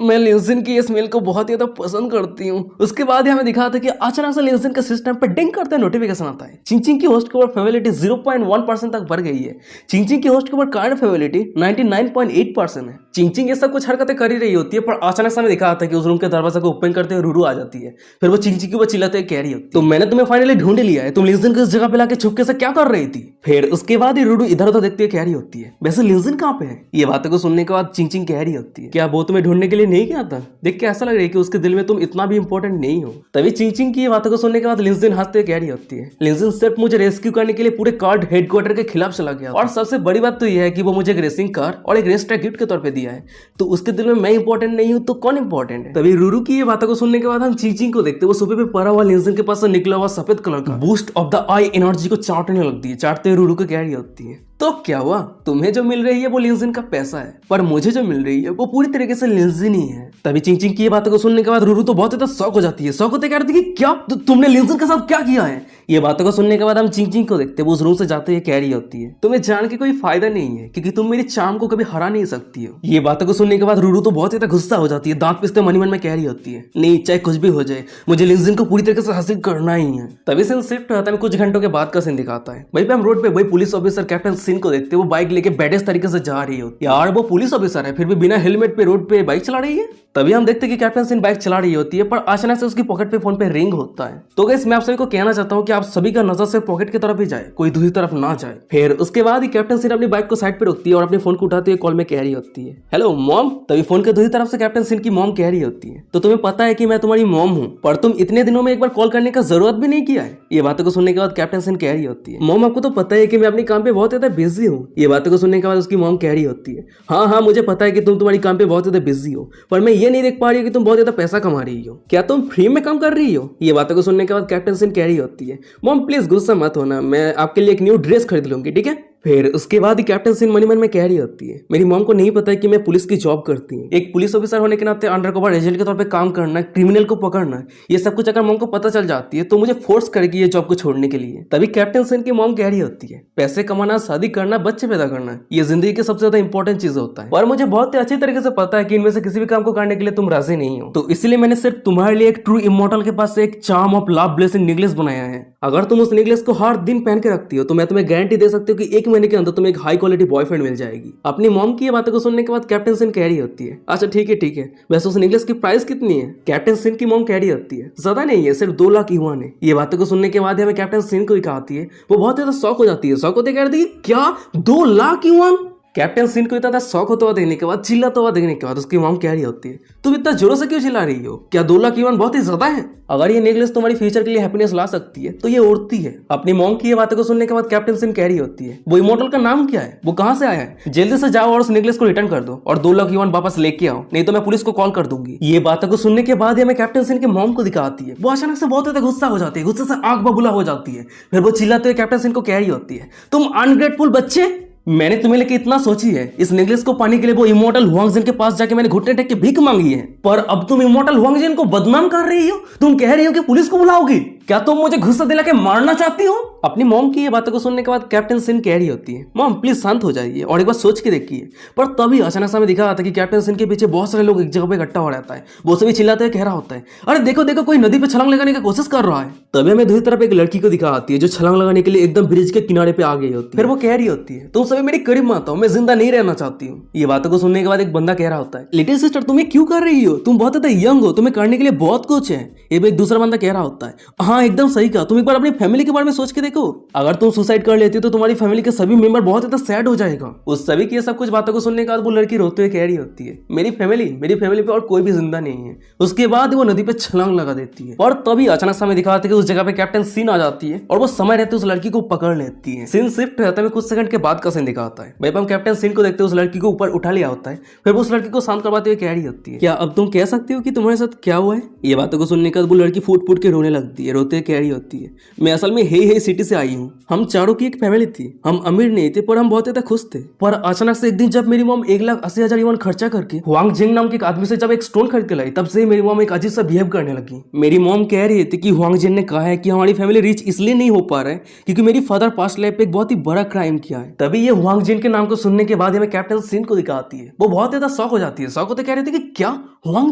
मैं लिंजिन की ये स्मेल को बहुत ज्यादा पसंद करती हूँ। उसके बाद हमें दिखाता है कि अचानक से लिंजिन के सिस्टम पे डिंग करते नोटिफिकेशन आता है। चिंग की होस्ट के ऊपर फेवरिटी 0.1% तक बढ़ गई है। चिंग की होस्ट के ऊपर करंट फेवरिटी 99.8% है। चिंग ये सब कुछ हरकतें कर ही रही होती है, पर अचानक से हमें दिखा आता है कि उस रूम के दरवाजा को ओपन करते हुए रूरू आ जाती है। फिर वो चिंग के ऊपर चिल्लाते हुए कह रही होती है तो मैंने तुम्हें फाइनली ढूंढ लिया है, तुम लिंजिन को इस जगह पे लाके छुपके से क्या कर रही थी। फिर उसके बाद ही रूरू इधर उधर देखते हुए कह रही होती है वैसे लिंजिन कहाँ पे है। ये बातों को सुनने के बाद चिंग कह रही होती है क्या वो तुम्हें ढूंढने के लिए नहीं गया था, देख के ऐसा लग रहा है कि उसके दिल में तुम इतना भी इंपॉर्टेंट नहीं हो। तभी चिंग की ये बातों को सुनने के बाद लिंजिन हंसते हुए कह रही होती है लिंजिन सिर्फ मुझे रेस्क्यू करने के लिए पूरे कार्ड हेडक्वार्टर के खिलाफ चला गया और सबसे बड़ी बात तो यह है कि वो मुझे एक रेसिंग कार और एक रेस ट्रैक गिफ्ट के तौर पे दिया है, तो उसके दिल में मैं इंपॉर्टेंट नहीं हूँ तो कौन इंपॉर्टेंट है। तभी रूरू की ये बातों को सुनने के बाद हम चिंग को देखते वो सोफे पे पड़ा हुआ लिंजिन के पास से निकला हुआ सफेद कलर का boost of the I energy को चाटने लगती है। चाटते हुए रूरू को कह रही होती है तो क्या हुआ, तुम्हें जो मिल रही है वो लिंजिन का पैसा है, पर मुझे जो मिल रही है वो पूरी तरीके से लिंजिन ही है। तभी चिंग की ये बातों को सुनने के बाद रूरू तो बहुत ज्यादा शॉक हो जाती है। शॉक होते कहती है कि क्या तुमने लिंजिन के साथ क्या किया है। ये बातों को सुनने के बाद हम चिंग को देखते वो उस रूम से जाते हुए कह रही होती है तुम्हें जान के कोई फायदा नहीं है क्योंकि तुम मेरी चार्म को कभी हरा नहीं सकती हो। ये बातों को सुनने के बाद रूरू तो बहुत ज्यादा गुस्सा हो जाती है, दांत पिसते मन में कह रही होती है नहीं चाहे कुछ भी हो जाए मुझे लिंजिन को पूरी तरीके से हासिल करना ही है। तभी सीन शिफ्ट होता है, कुछ घंटों के बाद का सीन दिखाता है। वहीं पे हम रोड पे वही पुलिस ऑफिसर कैप्टन सिन को देखते वो बाइक लेके बैडेस तरीके से जा रही होती है। यार वो पुलिस ऑफिसर है फिर भी बिना हेलमेट पे रोड पे बाइक चला रही है। तभी हम देखते कि कैप्टन सिन बाइक चला रही होती है पर अचानक से उसकी पॉकेट पे फोन पे रिंग होता है। तो गाइस मैं आप सभी को कहना चाहता हूँ कि आप सभी का नजर सिर्फ पॉकेट की तरफ ही जाए, कोई दूसरी तरफ ना जाए। फिर उसके बाद ही कैप्टन सिन अपनी बाइक को साइड पे रोकती है और अपने फोन को उठाते हुए कॉल में कह रही होती है हेलो मॉम। तभी फोन के दूसरी तरफ से कैप्टन सिन की मॉम कह रही होती है तो तुम्हें पता है कि मैं तुम्हारी मॉम हूँ पर तुम इतने दिनों में एक बार कॉल करने का जरूरत भी नहीं किया है। ये बातों को सुनने के बाद कैप्टन सिन कह रही होती है मॉम आपको तो पता है कि मैं अपने काम पे बहुत ज्यादा बिजी हूँ। ये बातों को सुनने के बाद उसकी मॉम कह रही होती है हाँ मुझे पता है कि तुम तुम्हारी काम पे बहुत ज्यादा बिजी हो पर मैं ये नहीं देख पा रही हूँ कि तुम बहुत ज्यादा पैसा कमा रही हो, क्या तुम फ्री में काम कर रही हो। ये बातों को सुनने के बाद कैप्टन सिन कह रही होती है मॉम प्लीज गुस्सा मत होना, मैं आपके लिए एक न्यू ड्रेस खरीद लूंगी ठीक है। फिर उसके बाद ही कैप्टन सिन मन में कह रही होती है मेरी मॉम को नहीं पता है कि मैं पुलिस की जॉब करती हूँ, एक पुलिस ऑफिसर होने के नाते अंडरकवर एजेंट के तौर पे काम करना, क्रिमिनल को पकड़ना, ये सब कुछ अगर मॉम को पता चल जाती है तो मुझे फोर्स करेगी ये जॉब को छोड़ने के लिए। तभी कैप्टन सिन की मॉम कह रही होती है पैसे कमाना, शादी करना, बच्चे पैदा करना ये जिंदगी के सबसे ज्यादा इंपॉर्टेंट चीज होता है और मुझे बहुत ही अच्छी तरीके से पता है कि इनमें से किसी भी काम को करने के लिए तुम राजी नहीं हो, तो इसलिए मैंने सिर्फ तुम्हारे लिए एक ट्रू इमॉर्टल के पास एक charm of love blessing necklace बनाया है। अगर तुम उस नेकलेस को हर दिन पहन के रखती हो तो मैं तुम्हें गारंटी दे सकती हूँ कि 1 महीने के अंदर तुम्हें एक हाई क्वालिटी बॉयफ्रेंड मिल जाएगी। अपनी मॉम की ये बातों को सुनने के बाद कैप्टन सिन कह रही होती है अच्छा ठीक है वैसे उस नेकलेस की प्राइस कितनी है। कैप्टन सिन की मॉम कह रही होती है ज्यादा नहीं है, सिर्फ 2 लाख युआन है। ये बातों को सुनने के बाद हमें कैप्टन सिन को दिखाती है वो बहुत ज्यादा शौक हो जाती है। शौक होते कह रही है क्या 2 लाख युआन। कैप्टन सिन को इतना शौक होता हुआ देखने के बाद, चिल्लाता हुआ देखने के बाद उसकी मॉम कह रही होती है तुम इतना जोरों से क्यों चिल्ला रही हो, क्या 2 लाख युआन बहुत ही ज्यादा है। अगर ये नेकलेस तुम्हारी फ्यूचर के लिए हैप्पीनेस ला सकती है तो ये उड़ती है। अपनी मॉम की ये बातों को सुनने के बाद कैप्टन सिन कह रही होती है वो इमॉर्टल का नाम क्या है, वो कहाँ से आया है, जल्दी से जाओ और उस नेकलेस को रिटर्न कर दो और 2 लाख युआन वापस लेके आओ, नहीं तो मैं पुलिस को कॉल कर दूंगी। ये बातों को सुनने के बाद हमें कैप्टन सिन की मॉम को दिखाती है वो अचानक से बहुत ज्यादा गुस्सा हो जाती है, गुस्से से आंख बबूला हो जाती है। फिर वो चिल्लाते हुए कैप्टन सिन को कह रही होती है तुम अनग्रेटफुल बच्चे, मैंने तुम्हें लेके इतना सोची है, इस नेकलेस को पाने के लिए वो इमॉर्टल हुआंगजिन के पास जाके मैंने घुटने टेक के भीख मांगी है, पर अब तुम इमॉर्टल हुआंगजिन को बदनाम कर रही हो। तुम कह रही हो कि पुलिस को बुलाओगी, क्या तुम मुझे गुस्सा दिला के मारना चाहती हो। अपनी मॉम की ये बातों को सुनने के बाद कैप्टन सिन कह रही होती है मॉम प्लीज शांत हो जाइए और एक बार सोच के देखिए। पर तभी अचानक से हमें दिखा था कि कैप्टन सिन के पीछे बहुत सारे लोग एक जगह पे इकट्ठा हो रहता है। वो सभी चिल्लाते हुए कह रहा होता है अरे देखो देखो कोई नदी पे छलांग लगाने की कोशिश कर रहा है। तभी हमें दूसरी तरफ एक लड़की को दिखा आती है जो छलांग लगाने के लिए एकदम ब्रिज के किनारे पे आ गई होती है। फिर वो कह रही होती है तुम सभी मेरी करीब मत आओ, मैं जिंदा नहीं रहना चाहती हूँ। ये बातों को सुनने के बाद एक बंदा कह रहा होता है लिटिल सिस्टर तुम्हें क्यों कर रही हो, तुम बहुत ज्यादा यंग हो, तुम्हें करने के लिए बहुत कुछ है। ये भी एक दूसरा बंदा कह रहा होता है हाँ एकदम सही कहा, तुम एक बार अपनी फैमिली के बारे में सोच के देखो, अगर तुम सुसाइड कर लेती हो तो तुम्हारी फैमिली के सभी मेंबर बहुत ज्यादा सैड हो जाएगा। उस सभी की सब कुछ बातों को सुनने के बाद वो लड़की रोते हुए कह रही होती है मेरी फैमिली पे और कोई भी जिंदा नहीं है। उसके बाद वो नदी पे छलांग लगा देती है और तभी अचानक से हमें दिखाते कि उस जगह पे कैप्टन सिन आ जाती है और वो समय रहते उस लड़की को पकड़ लेती है। सीन शिफ्ट रहता है कुछ सेकंड के बाद का सीन सीन दिखाता है। भाई हम कैप्टन सीन को देखते हैं, उस लड़की को ऊपर उठा लिया होता है, फिर वो उस लड़की को शांत करवाते हुए कह रही होती है, क्या अब तुम कह सकते हो कि तुम्हारे साथ क्या हुआ है? ये बातों को सुनने के बाद वो लड़की फूट फूट के रोने लगती है, रोते कह रही होती है, मैं असल में हे सिटी से आई हूँ, हम चारों की एक फैमिली थी, हम अमीर नहीं थे पर हम बहुत ज्यादा खुश थे। पर अचानक से एक दिन जब मेरी मॉम 1,80,000 युआन खर्चा करके हुआंग जिंग नाम के एक आदमी से जब एक स्टोन खरीद के लाई, तब से मेरी मॉम एक अजीब सा बिहेव करने लगी। मेरी मॉम कह रही थी कि हुआंग जिन ने कहा है कि हमारी फैमिली रिच इसलिए नहीं हो पा रहा है क्योंकि मेरी फादर पास्ट लाइफ पे एक बहुत ही बड़ा क्राइम किया है। तभी ये हुआंग जिन के नाम को सुनने के बाद हमें कैप्टन सीन को दिखाती है, वो बहुत ज्यादा शॉक हो जाती है। शॉक होते कह रही थी कि क्या हुआंग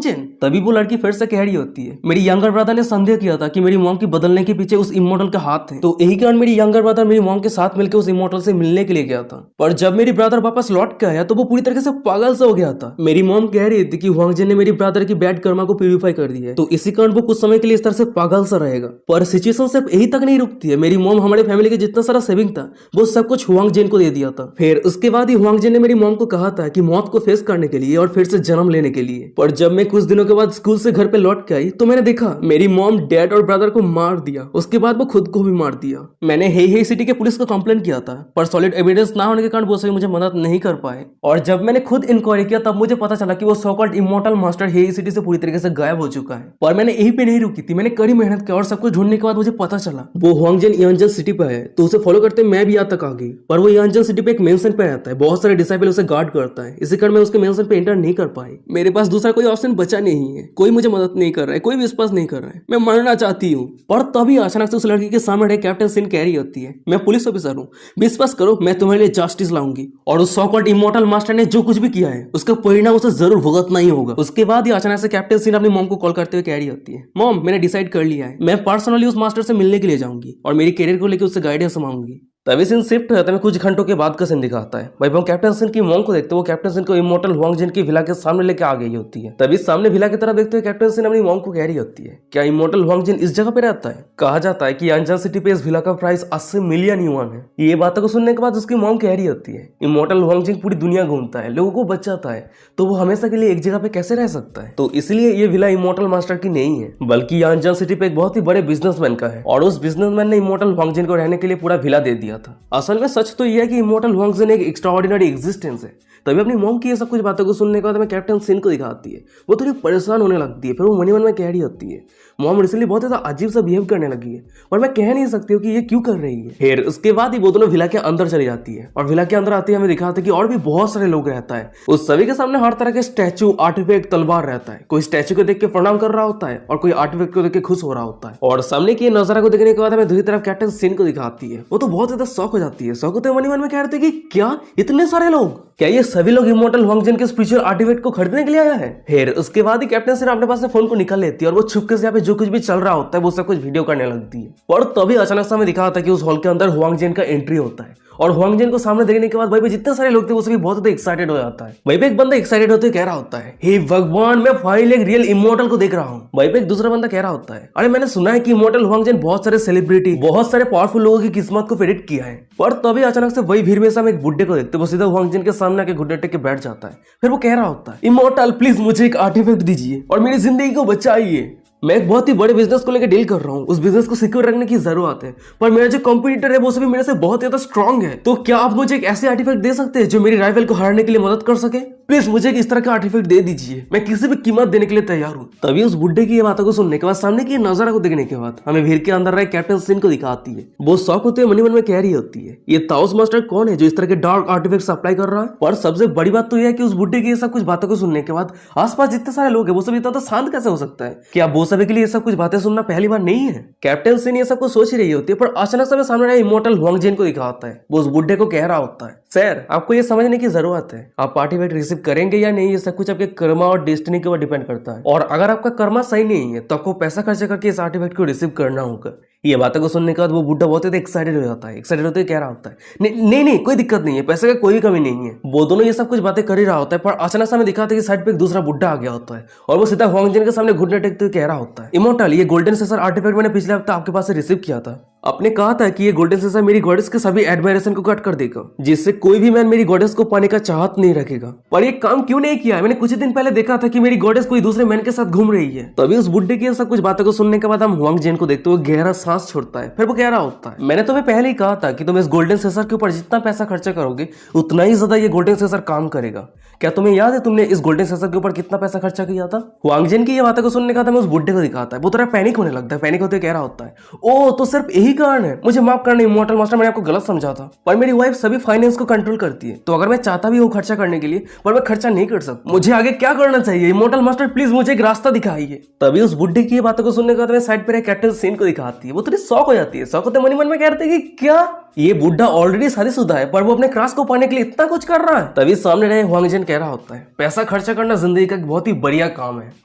जिन? तभी वो लड़की फिर से कह रही होती है, मेरी यंगर ब्रदर ने संदेह किया था कि मेरी मॉम की बदलने के पीछे उस इमोर्टल का हाथ है, तो यही कारण मेरी यंगर ब्रदर मेरी मॉम के साथ मिलकर उस इमोर्टल से मिलने के लिए गया था। पर जब मेरी ब्रदर वापस लौट के आया तो वो पूरी तरीके से पागल सा हो गया था। मेरी मॉम कह रही थी कि हुआंग जिन ने मेरी ब्रदर की बैड कर्मा को प्यूरिफाई कर दिया है, तो इसी कारण वो कुछ समय के लिए इस तरह से पागल सा रहेगा। पर सिचुएशन सिर्फ यही तक नहीं रुकती है, मेरी मॉम हमारे फैमिली के जितना सारा सेविंग था वो सब कुछ हुआंग जिन को दे दिया था। फिर उसके बाद ही हुआंग जिन ने मेरी मॉम को कहा था कि मौत को फेस करने के लिए और फिर से जन्म लेने के लिए। पर जब मैं कुछ दिनों के बाद स्कूल से घर पे लौट के आई तो मैंने देखा मेरी मॉम डैड और ब्रदर को मार दिया, उसके बाद वो खुद को भी मार दिया। मैंने हे सिटी के पुलिस को कंप्लेन किया था, पर सॉलिड एविडेंस ना होने के कारण वो सभी मुझे मदद नहीं कर पाए। और जब मैंने खुद इंक्वायरी किया तब मुझे पता चला कि वो सो कॉल्ड इमॉर्टल मास्टर हे सिटी से पूरी तरीके से गायब हो चुका है। पर मैंने यहीं पे नहीं रुकी थी, मैंने कड़ी मेहनत की और सब कुछ ढूंढने के बाद मुझे पता चला वो हुआंगजिन यांजन सिटी पे है, तो उसे फॉलो करते मैं भी यहाँ तक आ गई। पर वो यांजन सिटी पे एक मेंशन पे आता है, बहुत सारे डिसाइपल उसे गार्ड करता है, इसी कारण मैं उसके मेंशन पे एंटर नहीं कर पाई। मेरे पास दूसरा कोई ऑप्शन बचा नहीं है, कोई मुझे मदद नहीं कर रहा है, कोई विश्वास नहीं कर रहा है, मैं मरना चाहती हूँ। पर तभी अचानक से उस लड़की के सामने कैप्टन सीन कह रही होती है, मैं पुलिस ऑफिसर हूँ, विश्वास करो मैं तुम्हारे लिए जस्टिस लाऊंगी, और उस सो कॉल्ड इमॉर्टल मास्टर ने जो कुछ भी किया है उसका परिणाम उसे जरूर भुगतना ही होगा। उसके बाद ही अचानक से कैप्टन सीन अपनी मॉम को कॉल करते हुए कह रही होती है, मॉम मैंने डिसाइड कर लिया है, मैं पर्सनली उस मास्टर से मिलने के लिए जाऊंगी और मेरी करियर को लेकर उससे गाइडेंस मांगूंगी। तभी सीन शिफ्ट हो जाता है, कुछ घंटों के बाद का सीन दिखाता है। भाई हम कैप्टन सीन की मॉम को देखते हैं, वो कैप्टन सीन को इमॉर्टल हुआंग जिन की विला के सामने लेके आ गई होती है। तभी सामने विला की तरफ देखते हुए कैप्टन सीन अपनी मॉम को कह रही होती है, क्या इमॉर्टल हुआंग जिन इस जगह पे रहता है? कहा जाता है कि यांजन सिटी पे इस विला का प्राइस 80 मिलियन युआन है। ये बातों को सुनने के बाद उसकी मॉम कह रही होती है, इमॉर्टल हुआंग जिन पूरी दुनिया घूमता है, लोगों को बचाता है, तो वो हमेशा के लिए एक जगह पे कैसे रह सकता है? तो इसलिए ये विला इमॉर्टल मास्टर की नहीं है, बल्कि यांजन सिटी पे एक बहुत ही बड़े बिजनेसमैन का है, और उस बिजनेसमैन ने इमॉर्टल हुआंग जिन को रहने के लिए पूरा विला दे दिया था। असल में सच तो यह है कि इमॉर्टल हुआंग जिन एक एक्स्ट्राऑर्डिनरी एग्जिस्टेंस है। तभी अपनी मॉम की ये सब कुछ बातों को सुनने के बाद हमें कैप्टन सीन को दिखाती है, वो थोड़ी परेशान होने लगती है। फिर वो मन ही मन में कह रही होती है, मॉम रिसेंटली बहुत ज्यादा अजीब सा बिहेव करने लगी है और मैं कह नहीं सकती हूँ कि ये क्यों कर रही है। फिर उसके बाद ही वो दोनों विला के अंदर चली जाती है, और विला के अंदर आते ही हमें दिखाते हैं कि और भी बहुत सारे लोग रहता है। उस सभी के सामने हर तरह के स्टैचू, आर्टिफैक्ट, तलवार रहता है। कोई स्टैचू को देख के प्रणाम कर रहा होता है और कोई आर्टिफैक्ट को देख के खुश हो रहा होता है। और सामने की नजारा को देखने के बाद हमें दूसरी तरफ कैप्टन सीन को दिखाती है, वो तो बहुत ज्यादा शौक हो जाती है। शौक होते मन ही मन में कह रहे थे कि क्या इतने सारे लोग, क्या ये सभी लोग इमॉर्टल हुआंग जिन के स्पिरिचुअल आर्टिफैक्ट को खरीदने के लिए आया है? फिर उसके बाद ही कैप्टन सीन अपने पास से फोन को निकाल लेती है और वो छुपके से यहाँ पे जो कुछ भी चल रहा होता है वो सब कुछ वीडियो करने लगती है। और तभी अचानक से हमें दिखा था कि उस हॉल के अंदर हुआंग जिन का एंट्री होता है, और हुआंग जिन को सामने देखने के बाद भाई पे जितने सारे लोग थे वो सभी बहुत ज्यादा एक्साइटेड हो जाता है। भाई पे एक बंदा एक्साइटेड होते कह रहा होता है, हे भगवान मैं फाइनली एक रियल इमॉर्टल को देख रहा हूँ। भाई पे एक दूसरा बंदा कह रहा होता है, अरे मैंने सुना है कि इमॉर्टल हुआंग जिन बहुत सारे सेलिब्रिटी, बहुत सारे पावरफुल लोगों की किस्मत को प्रेडिक्ट किया है। पर तभी अचानक से वही भीड़ में से हम एक बुड्ढे को देखते, वो सीधा हुआंग जिन के सामने आके घुटने टेक के बैठ जाता है। फिर वो कह रहा होता है, इमॉर्टल प्लीज मुझे एक आर्टिफैक्ट दीजिए और मेरी जिंदगी को बचाइए। मैं एक बहुत ही बड़े बिजनेस को लेकर डील कर रहा हूँ, उस बिजनेस को सिक्योर रखने की जरूरत है, पर मेरा जो कॉम्पिटिटर है वो सभी मेरे से बहुत ज्यादा स्ट्रांग है। तो क्या आप मुझे एक ऐसे आर्टिफैक्ट दे सकते हैं जो मेरी राइवल को हराने के लिए मदद कर सके? प्लीज मुझे एक इस तरह का आर्टिफैक्ट दे दीजिए, मैं किसी भी कीमत देने के लिए तैयार हूँ। तभी उस बुड्ढे की ये बातों को सुनने के बाद, सामने की नजारा को देखने के बाद हमें भीड़ के अंदर रहे कैप्टन सीन को दिखाती है। वो शौक होते हुए मन ही मन में कह रही होती है, ये ताओस मास्टर कौन है जो इस तरह के डार्क आर्टिफैक्ट अप्लाई कर रहा है? पर सबसे बड़ी बात तो यह है कि उस बुड्ढे की ये सब कुछ बातों को सुनने के बाद आसपास जितने सारे लोग हैं वो सभी इतना शांत कैसे हो सकता है? क्या वो सभी के लिए ये सब कुछ बातें सुनना पहली बार नहीं है? कैप्टन सीन ये सब कुछ सोच ही रही होती है, पर अचानक से सामने रहे इमॉर्टल हुआंग जिन को दिखाता है। वो उस बुड्ढे को कह रहा होता है, सर आपको ये समझने की जरूरत है, आप आर्टिफैक्ट रिसीव करेंगे या नहीं, ये सब कुछ आपके कर्मा और डेस्टिनी के ऊपर डिपेंड करता है, और अगर आपका कर्मा सही नहीं है तो आपको पैसा खर्च करके इस आर्टिफैक्ट को रिसीव करना होगा। ये बातों को सुनने के बाद वो बुड्ढा बहुत ज्यादा एक्साइटेड हो जाता है। एक्साइटेड होते कह रहा होता है, नहीं कोई दिक्कत नहीं है, पैसे का कोई कमी नहीं है। वो दोनों ये सब कुछ बातें कर ही रहा होता है, पर अचानक से हमें दिखाते हैं कि साइड पे एक दूसरा बुड्ढा आ गया होता है, और वो सीधा हुआंग जिन के सामने घुटने टेकते हुए कह रहा होता है, इमॉर्टल ये गोल्डन सेसर आर्टिफैक्ट मैंने पिछले हफ्ते आपके पास से रिसीव किया था, आपने कहा था कि ये गोल्डन सेसर मेरी गॉडेस के सभी एडमायरेशन को कट कर देगा, जिससे कोई भी मैन मेरी गॉडेस को पाने का चाहत नहीं रखेगा। पर ये काम क्यों नहीं किया? मैंने कुछ दिन पहले देखा था कि मेरी गॉडेस कोई दूसरे मैन के साथ घूम रही है। तभी उस बुड्ढे की सब कुछ बातों को सुनने के बाद हम हुआंग जेन को देखते हुए गहरा सांस छोड़ता है। फिर वो कह रहा होता है, मैंने तुम्हें पहले ही कहा था कि तुम इस गोल्डन सेसर के ऊपर जितना पैसा खर्चा करोगे उतना ही ज्यादा ये गोल्डन सेसर काम करेगा। क्या तुम्हें याद है तुमने इस गोल्डन सेसर के ऊपर कितना पैसा खर्चा किया था? हुआंग जेन की ये बातों को सुनने का था मैं उस बुड्ढे को दिखाता है। वो थोड़ा पैनिक होने लगता है। पैनिक होते कह रहा होता है, ओ तो सिर्फ यही कारण है, मुझे माफ करना इमॉर्टल मास्टर, मैंने आपको गलत समझा था। पर मेरी वाइफ सभी फाइनेंस को कंट्रोल करती है, तो अगर मैं चाहता भी हूँ खर्चा करने के लिए, पर मैं खर्चा नहीं कर सकता। मुझे आगे क्या करना चाहिए? इमॉर्टल मास्टर प्लीज मुझे एक रास्ता दिखाइए। तभी उस बुड्ढे की ये बातों को सुनने का मैं साइड पर कैप्टन सीन को दिखाती है। वो थोड़ी शॉक हो जाती है। शॉक होते मन में कहते हैं कि क्या ये बुड्ढा ऑलरेडी शादीशुदा है, पर वो अपने क्रास को पाने के लिए इतना कुछ कर रहा है। तभी सामने रहे हुआंग जेन कह रहा होता है, पैसा खर्चा करना जिंदगी का एक बहुत ही बढ़िया काम है,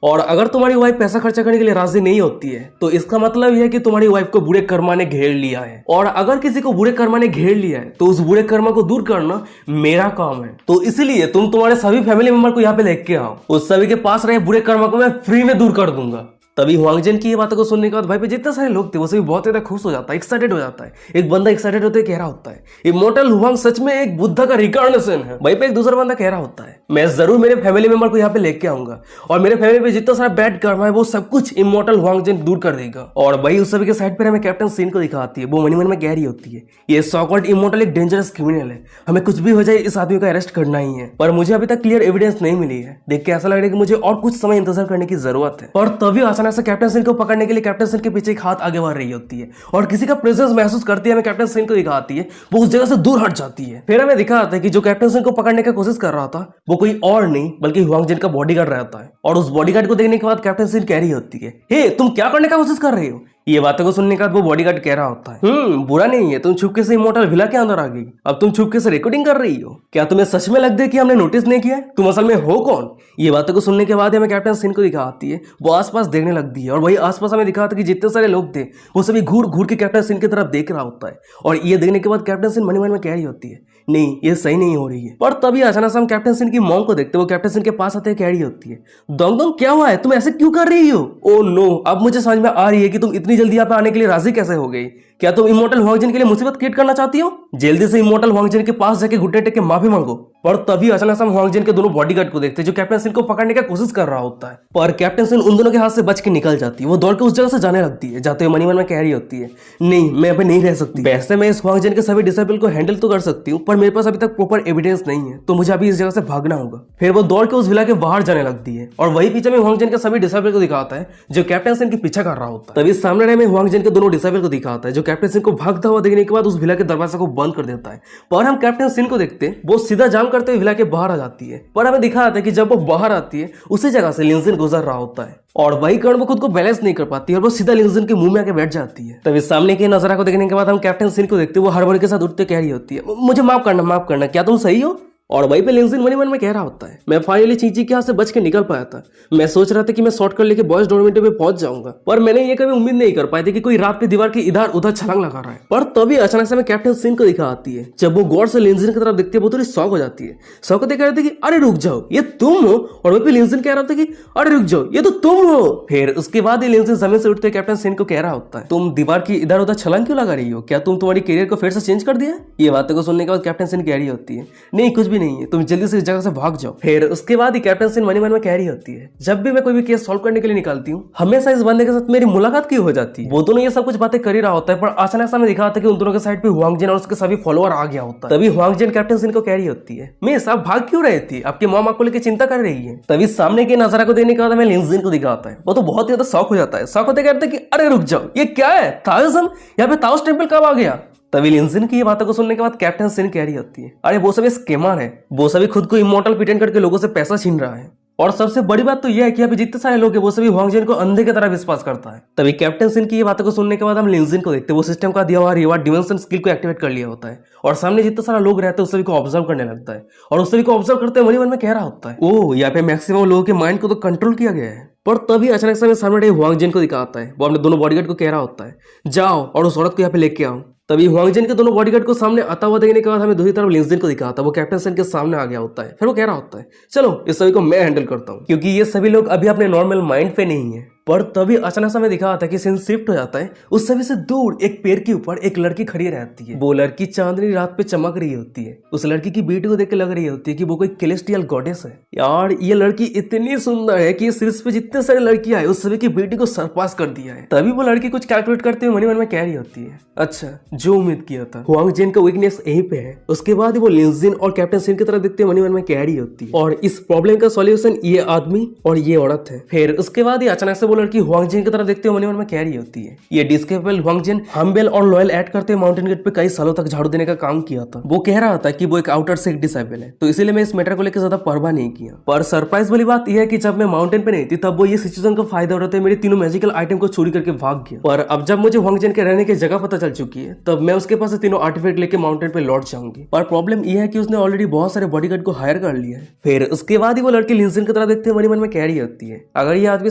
और अगर तुम्हारी वाइफ पैसा खर्चा करने के लिए राजी नहीं होती है तो इसका मतलब यह है कि तुम्हारी वाइफ को बुरे कर्मा ने घेर लिया है, और अगर किसी को बुरे कर्मा ने घेर लिया है तो उस बुरे कर्मा को दूर करना मेरा काम है। तो इसलिए तुम तुम्हारे सभी फैमिली मेंबर को यहाँ पे लेके आओ, उस सभी के पास रहे बुरे कर्मा को मैं फ्री में दूर कर दूंगा। तभी हुआंग जेन की ये बातों को सुनने के बाद भाई पे जितने सारे लोग थे वो सभी बहुत ज्यादा खुश हो जाता है, एक्साइटेड हो जाता है। एक बंदा एक्साइटेड होते कह रहा होता है, इमॉर्टल हुआंग सच में एक बुद्धा का रिकार्नेशन है। भाई पे एक दूसरा बंदा कह रहा होता है, मैं जरूर मेरे फैमिली मेंबर को यहाँ पे लेके आऊंगा, और मेरे फैमिली पे जितना सारा बैड कर्म है वो सब कुछ इमॉर्टल हुआंग जेन दूर कर देगा। और भाई उस सभी के साइड पर हमें कैप्टन सीन को दिखाती है। वो मनी मन में कह रही होती है, ये सॉकॉल्ड इमॉर्टल एक डेंजरस क्रिमिनल है, हमें कुछ भी हो जाए इस आदमी को अरेस्ट करना ही है। पर मुझे अभी तक क्लियर एविडेंस नहीं मिली है। देख के ऐसा लग रहा है कि मुझे और कुछ समय इंतजार करने की जरूरत है। और तभी अचानक से कैप्टन सीन को पकड़ने के लिए कैप्टन सीन के पीछे एक हाथ आगे बढ़ रही होती है, और किसी का प्रेजेंस महसूस करती है। हमें कैप्टन सीन को दिखाती है, वो उस जगह से दूर हट जाती है। फिर हमें दिखाता है कि जो कैप्टन सीन को पकड़ने की कोशिश कर रहा था वो कोई और नहीं बल्कि हुआंग जेन का बॉडीगार्ड रहता है। और उस बॉडीगार्ड को देखने के बाद कैप्टन सीन कह रही होती है, हे तुम क्या करने का कोशिश कर रही हो? ये बातों को सुनने के बाद वो बॉडीगार्ड कह रहा होता है, बुरा नहीं है, तुम छुपके से इमॉर्टल विला के अंदर आ गई, अब तुम छुपके से रिकॉर्डिंग कर रही हो। क्या तुम्हें सच में लगता है कि हमने नोटिस नहीं किया? तुम असल में हो कौन? ये बातों को सुनने के बाद हमें कैप्टन सीन को दिखाती है। वो आसपास देखने लगती है, और वही आसपास हमें दिखाता है कि जितने सारे लोग थे वो सभी घूर घूर के कैप्टन सीन की तरफ देख रहा होता है। और ये देखने के बाद कैप्टन सीन मन में कह रही होती है, नहीं ये सही नहीं हो रही है। पर तभी अचानक से हम कैप्टन सीन की मॉम को देखते, वो कैप्टन सीन के पास आते कह रही होती है, दोंग क्या हुआ है, तुम ऐसे क्यों कर रही हो? ओ नो, अब मुझे समझ में आ रही है कि तुम इतनी जल्दी यहाँ पे आने के लिए राजी कैसे हो गई। क्या तुम इमॉर्टल हुआंग जेन के लिए मुसीबत क्रिएट करना चाहती हो? जल्दी से इमॉर्टल हुआंग जेन के पास जाके घुटने टेक के माफी मांगो। पर तभी अचानक से हम हुआंग जेन के दोनों बॉडीगार्ड को देखते हैं जो कैप्टन सीन को पकड़ने की कोशिश कर रहा होता है। पर कैप्टन सीन उन दोनों के हाथ से बच के निकल जाती है। वो दौड़ के उस जगह से जाने लगती है। जाते हुए मनी मन में कह रही होती है, नहीं मैं अभी नहीं रह सकती। वैसे मैं इस हुआंग जेन के सभी डिसेबल को हैंडल तो कर सकती हूँ, पर मेरे पास अभी तक प्रॉपर एविडेंस नहीं है, तो मुझे अभी इस जगह से भागना होगा। फिर वो दौड़ के उस विला के बाहर जाने लगती है, और वही पीछे में हुआंग जेन के सभी डिसेबल को दिखाता है जो कैप्टन सीन के पीछे कर रहा होता है। तभी सामने रहे में हुआंग जेन के दोनों डिसेबल को दिखाता है जो कैप्टन सीन को भागता हुआ देखने के बाद उस विला के दरवाजे को बंद कर देता है। पर हम कैप्टन सीन को देखते वो सीधा जाम करते हुए विला के बाहर आ जाती है। पर हमें दिखा जाता है कि जब वो बाहर आती है उसी जगह से लिंजिन गुजर रहा होता है, और वही कारण वो खुद को बैलेंस नहीं कर पाती है और वो सीधा लिंजिन के मुंह में आके बैठ जाती है। तभी सामने के नजारा को देखने के बाद हम कैप्टन सीन को देखते वो हड़बड़ी के साथ उठते कह रही होती है, मुझे माफ करना, क्या तुम सही हो? और वहीं पे लिंजिन मन में कह रहा होता है, मैं फाइनली चींची के हाथ से बच के निकल पाया था। मैं सोच रहा था कि मैं शॉर्टकट लेके बॉयज डॉर्मेटरी पे पहुंच जाऊंगा, पर मैंने ये कभी उम्मीद नहीं कर पाई थी कि कोई रात पे दीवार के इधर उधर छलांग लगा रहा है। पर तभी अचानक से मैं कैप्टन सीन को दिखा आती है। जब वो गौर से लिंजिन की तरफ देखती है वो थोड़ी शॉक हो जाती है। शॉक होते कह रहे थे कि अरे रुक जाओ, ये तुम हो? और वहीं पे लिंजिन कह रहा था कि अरे रुक जाओ, ये तो तुम हो। फिर उसके बाद ही लिंजिन जमीन से उठते कैप्टन सीन को कह रहा होता है, तुम दीवार की इधर उधर छलांग क्यों लगा रही हो? क्या तुम तुम्हारी करियर को फिर से चेंज कर दिया? ये बातों को सुनने के बाद कैप्टन सीन कह रही होती है, नहीं कुछ भी नहीं है, तुम जल्दी इस जगह से भाग जाओ। फिर उसके बाद ही कैप्टन सीन मन में कह रही होती है, जब भी मैं कोई भी केस सॉल्व करने के लिए निकालती हूँ हमेशा इस बंदे के साथ मेरी मुलाकात क्यों हो जाती है? वो दोनों ये सब कुछ बातें कर ही रहा होता है, पर अचानक से हमें दिखा था कि उन दोनों के साइड पे हुआंग जेन और उसके सभी फॉलोअर आ गया होता है। तभी हुआंग जेन कैप्टन सीन को कह रही होती है, मिस आप भाग क्यों रही थी? आपकी मॉम आपको लेकर चिंता कर रही है। तभी सामने के नजारा को देखने के बाद हमें लिंजिन को दिखाता है। वो तो बहुत ज्यादा शॉक हो जाता है। शॉक होते कहते हैं कि अरे रुक जाओ, ये क्या है? ताओइज्म? यहाँ पे ताओस टेम्पल कब आ गया? तभी लिंजिन की ये बातों को सुनने के बाद कैप्टन सीन कह रही होती है, अरे वो सभी स्कैमर है, वो सभी खुद को इमॉर्टल प्रिटेंड करके लोगों से पैसा छीन रहा है। और सबसे बड़ी बात तो यह है कि यहाँ पे जितने सारे लोग हैं वो सभी हुआंग जेन को अंधे की तरह विश्वास करता है। तभी कैप्टन सीन की ये बातों को सुनने के बाद हम लिंजिन को देखते हैं। वो सिस्टम का दिया हुआ रिवार्ड डिमेंशन स्किल को एक्टिवेट कर लिया होता है, और सामने जितने सारा लोग रहते हैं उस सभी को ऑब्जर्व करने लगता है, और उस सभी को ऑब्जर्व करते हुए मन में कह रहा होता है, ओह यहाँ पे मैक्सिमम लोगों के माइंड को तो कंट्रोल किया गया है। पर तभी अचानक से सामने हुआंग जेन को दिखाता है। वो अपने दोनों बॉडीगार्ड को कह रहा होता है, जाओ और उस औरत को यहाँ पे लेके आओ। तभी हुआंग जेन के दोनों बॉडीगार्ड को सामने आता हुआ देखने के बाद हमें दूसरी तरफ लिंजिन को दिखाता है। वो कैप्टन सीन के सामने आ गया होता है। फिर वो कह रहा होता है, चलो इस सभी को मैं हैंडल करता हूँ, क्योंकि ये सभी लोग अभी अपने नॉर्मल माइंड पे नहीं है। पर तभी अचानक से हमें दिखा आता है कि सीन शिफ्ट हो जाता है। उस समय से दूर एक पेड़ के ऊपर एक लड़की खड़ी रहती है। वो लड़की चांदनी रात पे चमक रही होती है। उस लड़की की ब्यूटी को देख के लग रही होती है कि वो कोई सेलेस्टियल गॉडेस है। यार ये लड़की इतनी सुंदर है कि सीरीज पे जितने सारे लड़कियां हैं उस सभी की ब्यूटी को सरपास कर दिया है। तभी वो लड़की कुछ कैलकुलेट करते हुए मन में कह रही होती है, अच्छा जो उम्मीद किया था, हुआंग जिन का वीकनेस यहीं पे है। उसके बाद वो लिन जिन और कैप्टन सिन की तरफ देखते हुए मन में कह रही होती है, और इस प्रॉब्लम का सॉल्यूशन ये आदमी और ये औरत है। फिर उसके बाद ही अचानक से वो लड़की हुआंग जिन की तरफ देखते हुए मन में कह रही होती है, ये डिस्केबल हुआंग जिन हम्बल और लॉयल ऐड करते हुए माउंटेन गेट पे कई सालों तक झाड़ू देने का काम किया था। वो कह रहा था कि वो एक आउटर से एक डिसेबल है, तो इसीलिए मैं इस मैटर को लेकर ज्यादा परवाह नहीं किया। पर सरप्राइज वाली बात यह है कि जब मैं माउंटेन पे नहीं थी तब वो ये सिचुएशन का फायदा उठाते मेरे तीनों मैजिकल आइटम को चोरी करके भाग गया। पर अब जब मुझे हुआंग जिन के रहने की जगह पता चल चुकी है तब मैं उसके पास से तीनों आर्टिफैक्ट लेके माउंटेन पे लौट जाऊंगी। पर प्रॉब्लम यह है कि उसने ऑलरेडी बहुत सारे बॉडीगार्ड को हायर कर लिया है। फिर उसके बाद ही वो लड़की लिन जिन की तरह देखते हुए मन में कह रही होती है, अगर ये आदमी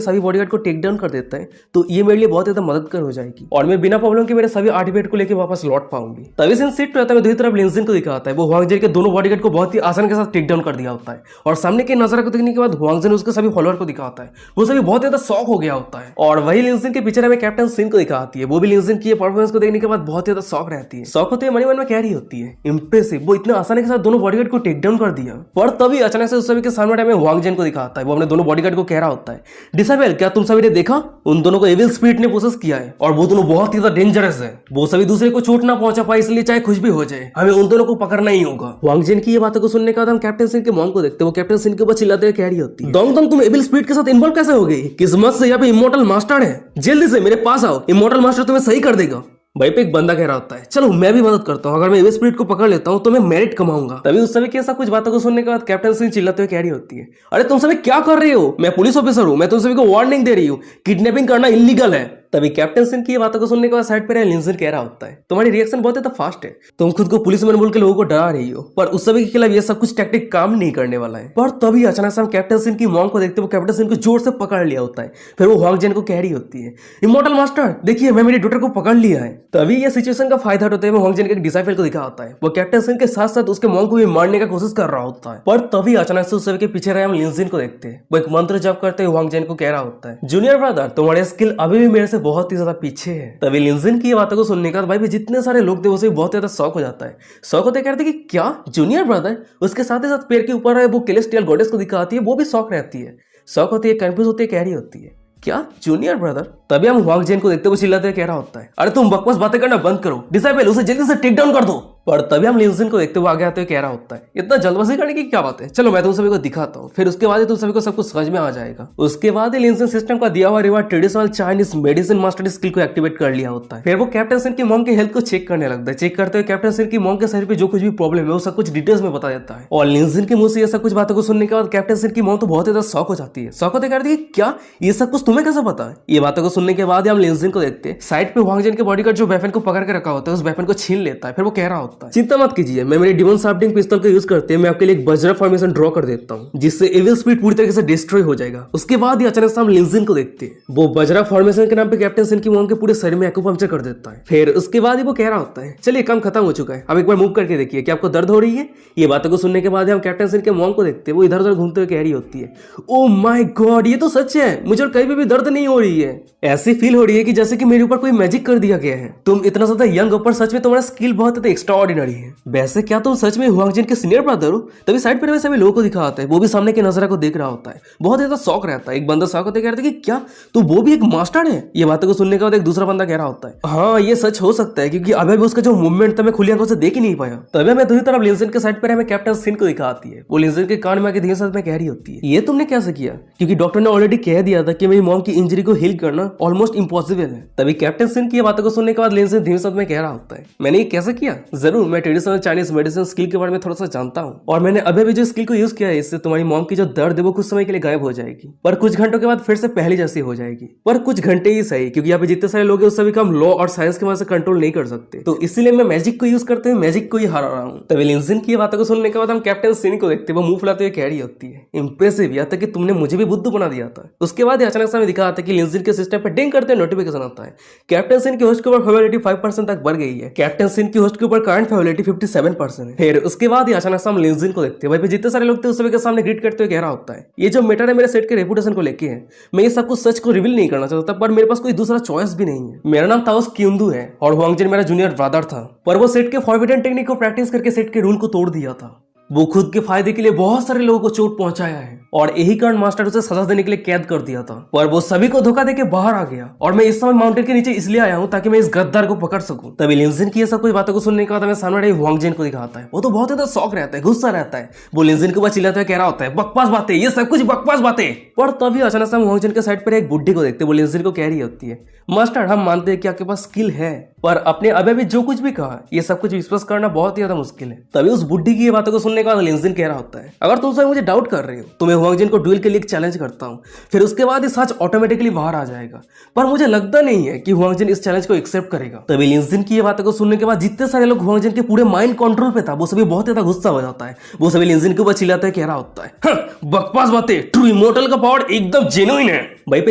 सभी बॉडीगार्ड को टेक डाउन कर देता है तो ये मेरे लिए बहुत ज्यादा मददगार हो जाएगी और मैं बिना प्रॉब्लम के मेरे सभी आर्टिफैक्ट को लेकर वापस लौट पाऊंगी। तभी सीन शिफ्ट रहता है, दूसरी तरफ लिन जिन को दिखाता है। वो हुआंग जिन के दोनों बॉडीगार्ड को बहुत ही आसान के साथ टेक डाउन कर दिया होता है और सामने के नजारा को देखने के बाद हुआंग जिन उसके सभी फॉलोअर को दिखाता है। वो सभी बहुत ज्यादा शॉक हो गया होता है और वही लिन जिन के पीछे हमें कैप्टन सिन को दिखाती है। वो भी लिन जिन की परफॉर्मेंस को देखने के बाद बहुत ज्यादा शॉक रहती है। शॉक होते हुए मन में कह रही होती है, इंप्रेसिव, वो इतने आसानी के साथ दोनों बॉडीगार्ड को टेक डाउन कर दिया। पर तभी अचानक से उस सभी के सामने टाइम में हुआंग जिन को दिखाता है। वो अपने दोनों बॉडीगार्ड को कह रहा होता है, डिसेबल, क्या तुम सभी ने देखा, उन दोनों को एविल स्पिरिट ने पोसेस किया है और वो दोनों बहुत ही ज्यादा डेंजरस है। वो सभी दूसरे को चोट ना पहुंचा पाए, इसलिए चाहे कुछ भी हो जाए हमें उन दोनों को पकड़ना ही होगा। हुआंग जिन की ये बातों को सुनने के बाद हम कैप्टन सिन के मॉम को देखते हैं। वो कैप्टन सिन के ऊपर चिल्लाते हुए कह रही होती है, डोंग डोंग, तुम एविल स्पिरिट के साथ इन्वॉल्व कैसे हो गई? किस्मत से यहाँ पे इमोर्टल मास्टर है, जल्दी से मेरे पास आओ, इमोर्टल मास्टर तुम्हें सही कर देगा। भाई पे एक बंदा कह रहा होता है, चलो मैं भी मदद करता हूँ, अगर मैं एविल स्पिरिट को पकड़ लेता हूँ तो मैं मेरिट कमाऊंगा। तभी उस समय की ऐसा कुछ बातों को सुनने के बाद कैप्टन सिंह चिल्लाते हुए कह रही होती है, अरे तुम सभी क्या कर रही हो? मैं पुलिस ऑफिसर हूँ, मैं तुम सभी को वार्निंग दे रही हूँ, किडनैपिंग करना इलीगल है। तभी कैप्टन सिंह की बातों को सुनने के बाद साइड पर लिन जिन कह रहा होता है, तुम्हारी रिएक्शन बहुत ज्यादा फास्ट है, तुम खुद को पुलिसमैन बोल के लोगों को डरा रही हो, पर उस सभी के खिलाफ ये सब कुछ टैक्टिक काम नहीं करने वाला है। पर तभी अचानक से हम कैप्टन सिंह की मॉम को देखते वो कैप्टन सिंह को जोर से पकड़ लिया होता है। फिर वो हुआंग जिन को कह रही होती है, इमोर्टल मास्टर देखिए, मैं मेरी डॉटर को पकड़ लिया है। तभी ये सिचुएशन का फायदा उठाते हुए हुआंग जिन के एक डिसाइपल को दिखा होता है। वो कैप्टन सिंह के साथ साथ उसके मॉम को भी मारने का कोशिश कर रहा होता है। पर तभी अचानक से उस सभी के पीछे रहे हम लिन जिन को देखते हैं। वो एक मंत्र जप करते हुए हुआंग जिन को कह रहा होता है, जूनियर ब्रदर, तुम्हारे स्किल अभी भी मेरे से बहुत ही ज्यादा पीछे है। तभी लिन जिन की ये बातों को सुनने का भाई भी जितने सारे लोग थे उसे बहुत ज्यादा शौक हो जाता है। शौक होते कहते कि क्या जूनियर ब्रदर? उसके साथ ही साथ पैर के ऊपर है वो सेलेस्टियल गॉडेस को दिखाती है, वो भी शौक रहती है। शौक होती है, कंफ्यूज होती है, कह रही होती है, क्या जूनियर ब्रदर? तभी हम हुआंग जिन को देखते हुए चिल्लाते कह रहा होता है, अरे तुम बकवास बातें करना बंद करो, डिसेबल, उसे जल्दी से टेक डाउन कर दो। पर तभी हम लिन जिन को देखते हुए आगे आते हुए कह रहा होता है, इतना जल्दबाजी करने की क्या बात है, चलो मैं तुम सभी को दिखाता हूँ, फिर उसके बाद ही तुम सभी को सब कुछ समझ में आ जाएगा। उसके बाद ही लिन जिन सिस्टम का दिया हुआ reward traditional Chinese medicine master skill को एक्टिवेट कर लिया होता है। फिर वो कैप्टन सिन की मॉम की हेल्थ को चेक करने लगता है। चेक करते हुए कैप्टन सिन की मॉम के शरीर पे जो कुछ भी प्रॉब्लम है वो सब कुछ डिटेल्स में बता देता है। और लिन जिन के मुंह से ये सब कुछ बातों को सुनने के बाद कैप्टन सिन की मॉम तो बहुत ज्यादा शॉक हो जाती है। शॉक होते कहती है, क्या ये सब कुछ तुम्हें कैसे पता है? ये बातों को सुनने के बाद हम लिन जिन को देखते हैं। साइड पे हुआंग जिन के बॉडीगार्ड जो वेपन को पकड़ के रखा होता है उस वेपन को छीन लेता है। फिर वो कह रहा होता है, चिंता मत कीजिए, मैं मेरी डिमन शार्पनिंग पिस्तौल का यूज करते हैं मैं आपके लिए एक वज्र फॉर्मेशन ड्रॉ कर देता हूँ, जिससे एविल स्पिरिट पूरी तरीके से डिस्ट्रॉय हो जाएगा। उसके बाद ही अचानक से हम लिन जिन को देखते हैं। वो वज्र फॉर्मेशन के नाम पे कैप्टन सिन की मॉम के पूरे शरीर में एक्यूपंक्चर कर देता है। फिर उसके बाद ही वो कह रहा होता है, चलिए काम खत्म हो चुका है, अब एक बार मूव करके देखिए क्या आपको दर्द हो रही है? ये बातों को सुनने के बाद हम कैप्टन सिन के मॉम को देखते हैं। वो इधर उधर घूमते हुए कह रही होती है, ओ माय गॉड, ये तो सच है, मुझे कहीं भी दर्द नहीं हो रही है, ऐसी फील हो रही है कि जैसे कि मेरे ऊपर कोई मैजिक कर दिया गया है। तुम इतना ज्यादा यंग हो, पर सच में तुम्हारा स्किल बहुत ज्यादा एक्स्ट्रा ऑर्डिनरी है। वैसे क्या तुम सच में हुआंग जिन के सीनियर ब्रदर हो? तभी साइड पर सभी लोगों को दिखा होता है। वो भी सामने के नजरा को देख रहा होता है, बहुत ज्यादा शौक रहता है। एक बंदा शौक होते कहता है कि क्या तो वो भी एक मास्टर है? ये बातों को सुनने के बाद एक दूसरा बंदा कह रहा होता है, हाँ ये सच हो सकता है, क्योंकि अभी भी उसका जो मूवमेंट था मैं खुली आंखों से देख ही नहीं पाया। तभी मैं दूसरी तरफ लिन जिन के साइड पर हमें कैप्टन सिन को दिखाती है। वो लिन जिन के कान में आके धीरे साथ में कह रही होती है, ये तुमने कैसे किया? क्योंकि डॉक्टर ने ऑलरेडी कह दिया था कि मेरी मॉम की इंजरी को हील करना ऑलमोस्ट इम्पॉसिबल है। तभी कैप्टन सिन की बातों को सुनने के बाद लिन जिन धीरे साथ में कह रहा होता है, मैंने ये कैसे किया? जरूर, मैं ट्रेडिशनल चाइनीज मेडिसिन स्किल के बारे में थोड़ा सा जानता हूँ और मैंने अभी भी जो स्किल को यूज किया है इससे तुम्हारी मॉम की जो दर्द है वो कुछ समय के लिए गायब हो जाएगी, पर कुछ घंटों के बाद फिर से पहले जैसी हो जाएगी। पर कुछ घंटे ही सही, क्योंकि यहाँ पे जितने सारे लोग हैं उस सभी का हम लॉ और साइंस की वजह से कंट्रोल नहीं कर सकते, तो इसीलिए मैं मैजिक को यूज करते हुए मैजिक को ही हरा रहा हूँ। तभी लिन जिन की बातों को सुनने के बाद हम कैप्टन सिन को देखते हैं। वो मुंह फुलाते हुए कह रही होती है, इंप्रेसिव, यहाँ तक कि तुमने मुझे भी बुद्धू बना दिया था। उसके बाद अचानक से हमें दिखा आता है कि लिन जिन के सिस्टम पर डिंग करते नोटिफिकेशन आता है, कैप्टन सिन की होस्ट के ऊपर फेवरेटिव 5% तक बढ़ गई है। कैप्टन सिन की होस्ट के ऊपर जॉइंट फेवलिटी 57% है। फिर उसके बाद ही अचानक से हम लिंजिन को देखते हैं। वहीं पे जितने सारे लोग थे उस सभी के सामने ग्रीट करते हुए कह रहा होता है, ये जो मैटर है मेरे सेट के रेपुटेशन को लेके है, मैं ये सब कुछ सच को रिवील नहीं करना चाहता, पर मेरे पास कोई दूसरा चॉइस भी नहीं है। मेरा नाम ताओस क्युंदू है और हुआंगजिन मेरा जूनियर ब्रदर था, पर वो सेट के फॉरबिडन टेक्निक को प्रैक्टिस करके सेट के रूल को तोड़ दिया था। वो खुद के फायदे के लिए बहुत सारे लोगों को चोट पहुंचाया है और यही कारण मास्टर उसे सजा देने के लिए कैद कर दिया था, पर वो सभी को धोखा देके बाहर आ गया और मैं इस समय माउंटेन के नीचे इसलिए आया हूं ताकि मैं इस गद्दार को पकड़ सकूं। तभी लिंजिन की ये सब कुछ बातों को सुनने के बाद मैं सामने रही हुआंगजिन को दिखाता है। वो तो बहुत ज्यादा शौक रहता है, गुस्सा रहता है। वो लिंजिन के ऊपर चिल्लाते हुए कह रहा होता है, बकवास बातें, ये सब कुछ बकवास बातें। पर तभी अचानक से हम हुआंगजिन के साइड पर एक बुड्ढी को देखते हैं। वो लिंजिन को कह रही होती है, मास्टर हम मानते हैं कि आपके पास स्किल है, पर अपने अभी जो कुछ भी कहा ये सब कुछ विश्वास करना बहुत ही ज्यादा मुश्किल है। तभी उस बुड्ढी की ये बातों को सुनने के बाद लिंजिन कह रहा होता है, अगर तुम सब मुझे डाउट कर रहे हो तो मैं हुआंगजिन को ड्यूल के लिए चैलेंज करता हूं, फिर उसके बाद ये सच ऑटोमेटिकली बाहर आ जाएगा, पर मुझे लगता नहीं है कि हुआंगजिन इस चैलेंज को एक्सेप्ट करेगा। तभी लिंजिन की ये बातों को सुनने के बाद जितने सारे लोग हुआंगजिन के पूरे माइंड कंट्रोल पे था वो सभी बहुत ज्यादा गुस्सा हो जाता है। वो सभी लिंजिन के ऊपर चिल्लाते कह रहा होता है, बकवास बातें, ट्रू इमोर्टल का पावर एकदम जेन्युइन है। भाई पे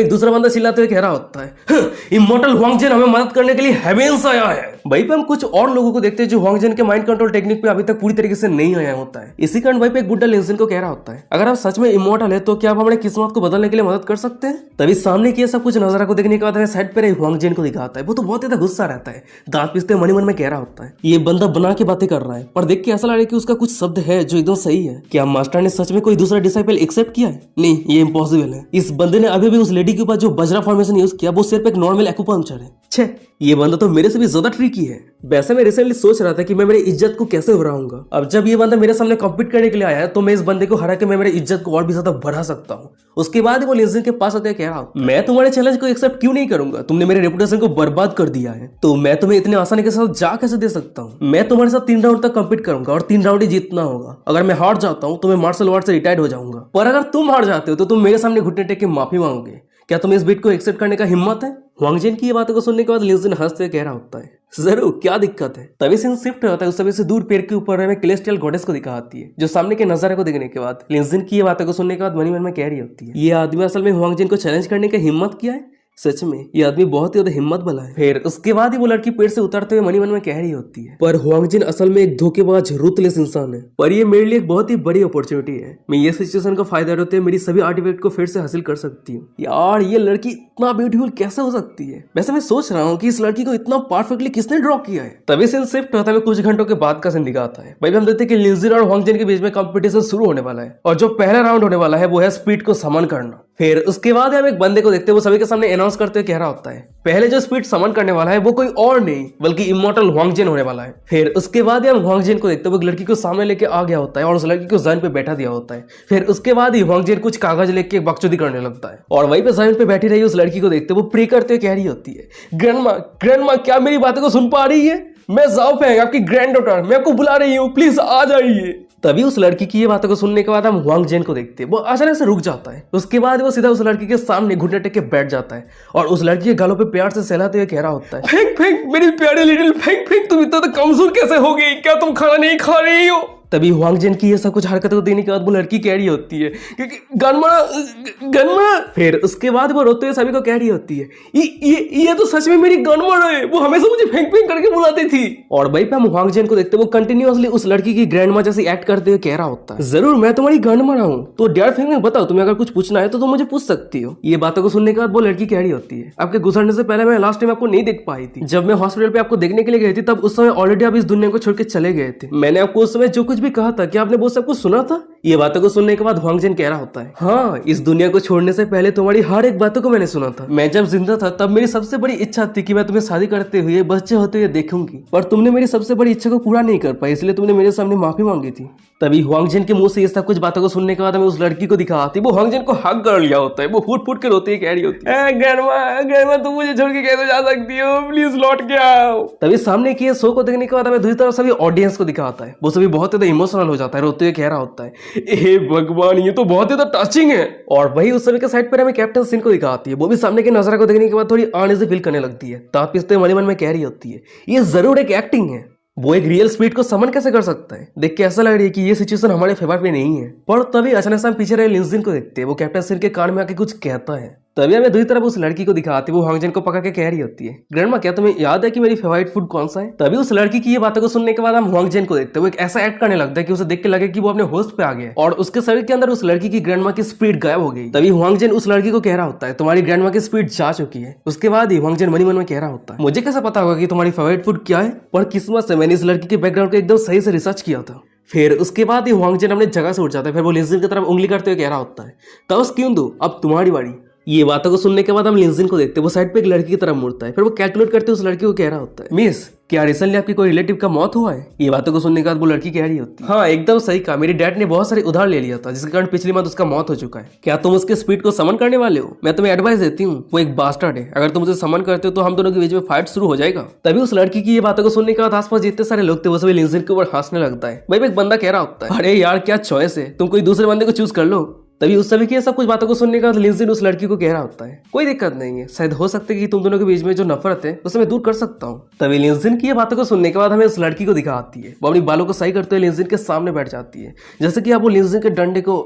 एक दूसरा बंदा चिल्लाते हुए कह रहा होता है, इमोर्टल हुआंगजिन हमें मदद करने के लिए हेवेंस आया है। भाई पे हम कुछ और लोगों को देखते हैं जो हुआंगजिन के माइंड कंट्रोल टेक्निक पे अभी तक पूरी तरीके से नहीं आया होता है। इसी कारण भाई पे एक बुड्ढा लिंजिन को कह रहा होता है, अगर आप सच में इमोर्टल है तो क्या आप हमारे किस्मत को बदलने के लिए मदद कर सकते हैं। तभी सामने की सब कुछ नजारा को देखने के बाद हमें साइड पे हुआंगजिन को दिखाता है। वो तो बहुत ज्यादा गुस्सा रहता है, दांत पीसते मन मन में कह रहा होता है, ये बंदा बना के बातें कर रहा है, पर देख के ऐसा लग रहा है कि उसका कुछ शब्द है जो एकदम सही है। क्या मास्टर ने सच में कोई दूसरा डिसाइपल एक्सेप्ट किया है? नहीं, ये इम्पॉसिबल है। इस बंदे ने अभी भी उस लेडी के ऊपर जो बजरा फॉर्मेशन यूज किया वो सिर्फ एक नॉर्मल एक्यूपंक्चर है। छे, ये बंदा तो मेरे से भी ज्यादा ट्रिकी है। वैसे मैं रिसेंटली सोच रहा था कि मैं मेरी इज्जत को कैसे बढ़ाऊंगा। अब जब ये बंदा मेरे सामने कॉम्पीट करने के लिए आया है तो मैं इस बंदे को हरा के मैं मेरी इज्जत को और भी ज्यादा बढ़ा सकता हूँ। उसके बाद वो लिंजिन के पास आते कह रहा हूँ, मैं तुम्हारे चैलेंज को एक्सेप्ट क्यों नहीं करूंगा? तुमने मेरे रेपुटेशन को बर्बाद कर दिया है, तो मैं तुम्हें इतने आसानी के साथ जा कैसे दे सकता हूँ? मैं तुम्हारे साथ 3 राउंड तक कम्पीट करूंगा और 3 राउंड ही जीतना होगा। अगर मैं हार जाता हूँ तो मैं मार्शल आर्ट से रिटायर्ड हो जाऊंगा, पर अगर तुम हार जाते हो तो तुम मेरे सामने घुटने टेक के माफी मांगोगे। क्या तुम्हें इस बीट को एक्सेप्ट करने का हिम्मत है? हुआंगजिन की ये बातों को सुनने के बाद लिंजिन हंसते कह रहा होता है, जरूर, क्या दिक्कत है। तभी सीन शिफ्ट होता है उस सभी से दूर पेड़ के ऊपर हमें कैलेस्टियल गॉडेस को दिखाती है, जो सामने के नजारे को देखने के बाद लिंजिन की ये बातों को सुनने के बाद मन में कह रही होती है, ये आदमी असल में हुआंगजिन को चैलेंज करने की हिम्मत किया है। सच में ये आदमी बहुत ही ज्यादा हिम्मत वाला है। फिर उसके बाद ही वो लड़की पेड़ से उतरते हुए मन में कह रही होती है, पर हुआंगजिन असल में एक धोखेबाज रूथलेस इंसान है, पर ये मेरे लिए एक बहुत ही बड़ी अपॉर्चुनिटी है। मैं ये सिचुएशन का फायदा उठाते मेरी सभी आर्टिफैक्ट को फिर से हासिल कर सकती हूँ। यार ये लड़की इतना ब्यूटीफुल कैसे हो सकती है? वैसे मैं सोच रहा हूँ कि इस लड़की को इतना परफेक्टली किसने ड्रॉ किया है। तभी सीन शिफ्ट होता है कुछ घंटों के बाद का सीन दिखाता है। भाई हम देखते हैं कि लिंजिन और हुआंगजिन के बीच में कंपटीशन शुरू होने वाला है और जो पहला राउंड होने वाला है वो है स्पीड को समन करना। फिर उसके बाद हम एक बंदे को देखते हैं, वो सभी के सामने अनाउंस करते हुए कह रहा होता है, पहले जो स्पीड समन करने वाला है वो कोई और नहीं बल्कि इमोर्टल हुआंगजिन होने वाला है। फिर उसके बाद हम हुआंगजिन को देखते हैं, वो लड़की को सामने लेके आ गया होता है और उस लड़की को जमीन पे बैठा दिया होता है। फिर उसके बाद ही हुआंगजिन कुछ कागज लेके बकचोदी करने लगता है और वहीं पे जमीन पे बैठी रही उस लड़की को देखते वो प्रे करते हुए कह रही होती है, ग्रैंडमा क्या मेरी बातों को सुन पा रही है? मैं जाओ फेंग आपकी ग्रैंड डॉटर, मैं आपको बुला रही हूँ, प्लीज आ जाइए। तभी उस लड़की की ये बातों को सुनने के बाद हम हुआंगजिन को देखते हैं, वो अचानक से रुक जाता है। उसके बाद वो सीधा उस लड़की के सामने घुटने टेक के बैठ जाता है और उस लड़की के गालों पे प्यार से सहलाते हुए कह रहा होता है, फेंक मेरी प्यारी लिटिल फेंक, तुम इतना तो कमजोर कैसे हो गई? क्या तुम खाना नहीं खा रही हो? तभी हुआंगजिन की ये सब कुछ हरकतों को देने के बाद वो लड़की कह रही होती है कि गनमा। फिर उसके बाद वो रोते हुए सभी को कह रही होती है, ये तो सच में मेरी गनमा है, वो हमेशा मुझे फेंक करके बुलाती थी। और भाई पे हम हुआंगजिन को देखते वो कंटिन्यूअसली उस लड़की की ग्रैंडमा जैसी एक्ट करते हुए कह रहा होता है, जरूर मैं तुम्हारी गनमा हूँ, तो डियर फेंक बताओ तुम्हें अगर कुछ पूछना है तो तुम मुझे पूछ सकती हो। ये बातों को सुनने के बाद वो लड़की कह रही होती है, आपके गुजरने से पहले मैं लास्ट टाइम आपको नहीं देख पाई थी, जब मैं हॉस्पिटल पे आपको देखने के लिए गई थी तब उस समय ऑलरेडी आप इस दुनिया को छोड़ के चले गए थे। मैंने आपको उस समय जो कुछ भी कहा था क्या आपने वो सब कुछ सुना था? ये बातों को सुनने के बाद हुआंगजिन कह रहा होता है, हाँ, इस दुनिया को छोड़ने से पहले तुम्हारी हर एक बातों को मैंने सुना था। मैं जब जिंदा था तब मेरी सबसे बड़ी इच्छा थी कि मैं तुम्हें शादी करते हुए बच्चे होते हुए देखूंगी, पर तुमने मेरी सबसे बड़ी इच्छा को पूरा नहीं कर पाई, इसलिए तुमने मेरे सामने माफी मांगी थी। तभी हुआंगजिन के मुंह से ये सब कुछ बातों को सुनने के बाद हमें उस लड़की को दिखा आती, वो हुआंगजिन को हक कर लिया होता है, वो फूट के रोती है, कह रही होती है, ग्रैंडमा तुम मुझे छोड़ के कैसे जा सकती हो, प्लीज लौट के आओ। तभी सामने की शो को देखने के बाद हमें दूसरी तरफ सभी ऑडियंस को दिखाता है, वो सभी बहुत ज्यादा इमोशनल हो जाता है, रोते हुए कह रहा होता है, हे भगवान ये तो बहुत ज्यादा टचिंग है। और वही उस समय के साइड पर हमें कैप्टन सिन को दिखाती है, वो भी सामने के नजारा को देखने के बाद थोड़ी अनईजी फील करने लगती है, दांत पीसते मन में कह रही होती है, ये जरूर एक एक्टिंग है, वो एक रियल स्पीड को समन कैसे कर सकता है? देख के ऐसा लग रही है कि ये सिचुएशन हमारे फेवर में नहीं है। पर तभी अचानक से हम पीछे रहे लिंजिन को देखते हैं, वो कैप्टन सिन के कान में आके कुछ कहता है, तभी हमें दूसरी तरफ उस लड़की को दिखाती है, वो हांगजन को पकड़ के कह रही होती है, ग्रैंडमा क्या तुम्हें याद है कि मेरी फेवरेट फूड कौन सा है? तभी उस लड़की की ये बातों को सुनने के बाद हम हांगजन को देखते हैं, वो एक ऐसा एक्ट करने लगता है कि उसे देख के लगे कि वो अपने होस्ट पे आ गया और उसके शरीर के अंदर उस लड़की की ग्रैंडमा की स्पीड गायब हो गई। तभी हांगजन उस लड़की को कह रहा होता है, तुम्हारी ग्रैंडमा की स्पीड जा चुकी है। उसके बाद ही हांगजन मनी मन में कह रहा होता है, मुझे कैसे पता होगा कि तुम्हारी फेवरेट फूड क्या है? पर किस्मत से मैंने इस लड़की के बैकग्राउंड को एकदम सही से रिसर्च किया था। फिर उसके बाद ही हांगजन अपने जगह से उठ जाता है, फिर वो लिंजिन की तरफ उंगली करते हुए कह रहा होता है, तब क्यों दो, अब तुम्हारी बारी। ये बातों को सुनने के बाद हम लिंजिन को देखते हैं, वो साइड पे एक लड़की की तरफ मुड़ता है, फिर वो कैलकुलेट करते उस लड़की को कह रहा होता है, मिस क्या रिसेंटली आपकी कोई रिलेटिव का मौत हुआ है? ये बातों को सुनने के बाद वो लड़की कह रही होती है, हाँ एकदम सही कहा, मेरे डैड ने बहुत सारे उधार ले लिया था जिसके कारण पिछली मंथ उसका मौत हो चुका है। क्या तुम उसके स्पीड को समन करने वाले हो? मैं तुम्हें एडवाइस देती हूँ, वो एक बास्टर्ड है, अगर तुम उसे समन करते हो तो हम दोनों के बीच में फाइट शुरू हो जाएगा। तभी उस लड़की की ये बातों को सुनने के बाद आसपास जितने सारे लोग थे वो सभी लिंजिन के ऊपर हंसने लगता है। भाई एक बंदा कह रहा होता है, अरे यार क्या चॉइस है, तुम कोई दूसरे बंदे को चूज कर लो। तभी उस सभी की सब कुछ बातों को सुनने के बाद लिंजिन उस लड़की को कह रहा होता है, कोई दिक्कत नहीं है, शायद हो सकता है कि तुम दोनों के बीच में जो नफरत है उसे मैं दूर कर सकता हूँ। तभी लिंजिन की ये बातों को सुनने के बाद हमें उस लड़की को दिखाती है, वो अपनी बालों को सही करते हुए लिंजिन के सामने बैठ जाती है, जैसे कि अब वो लिंजिन के डंडे को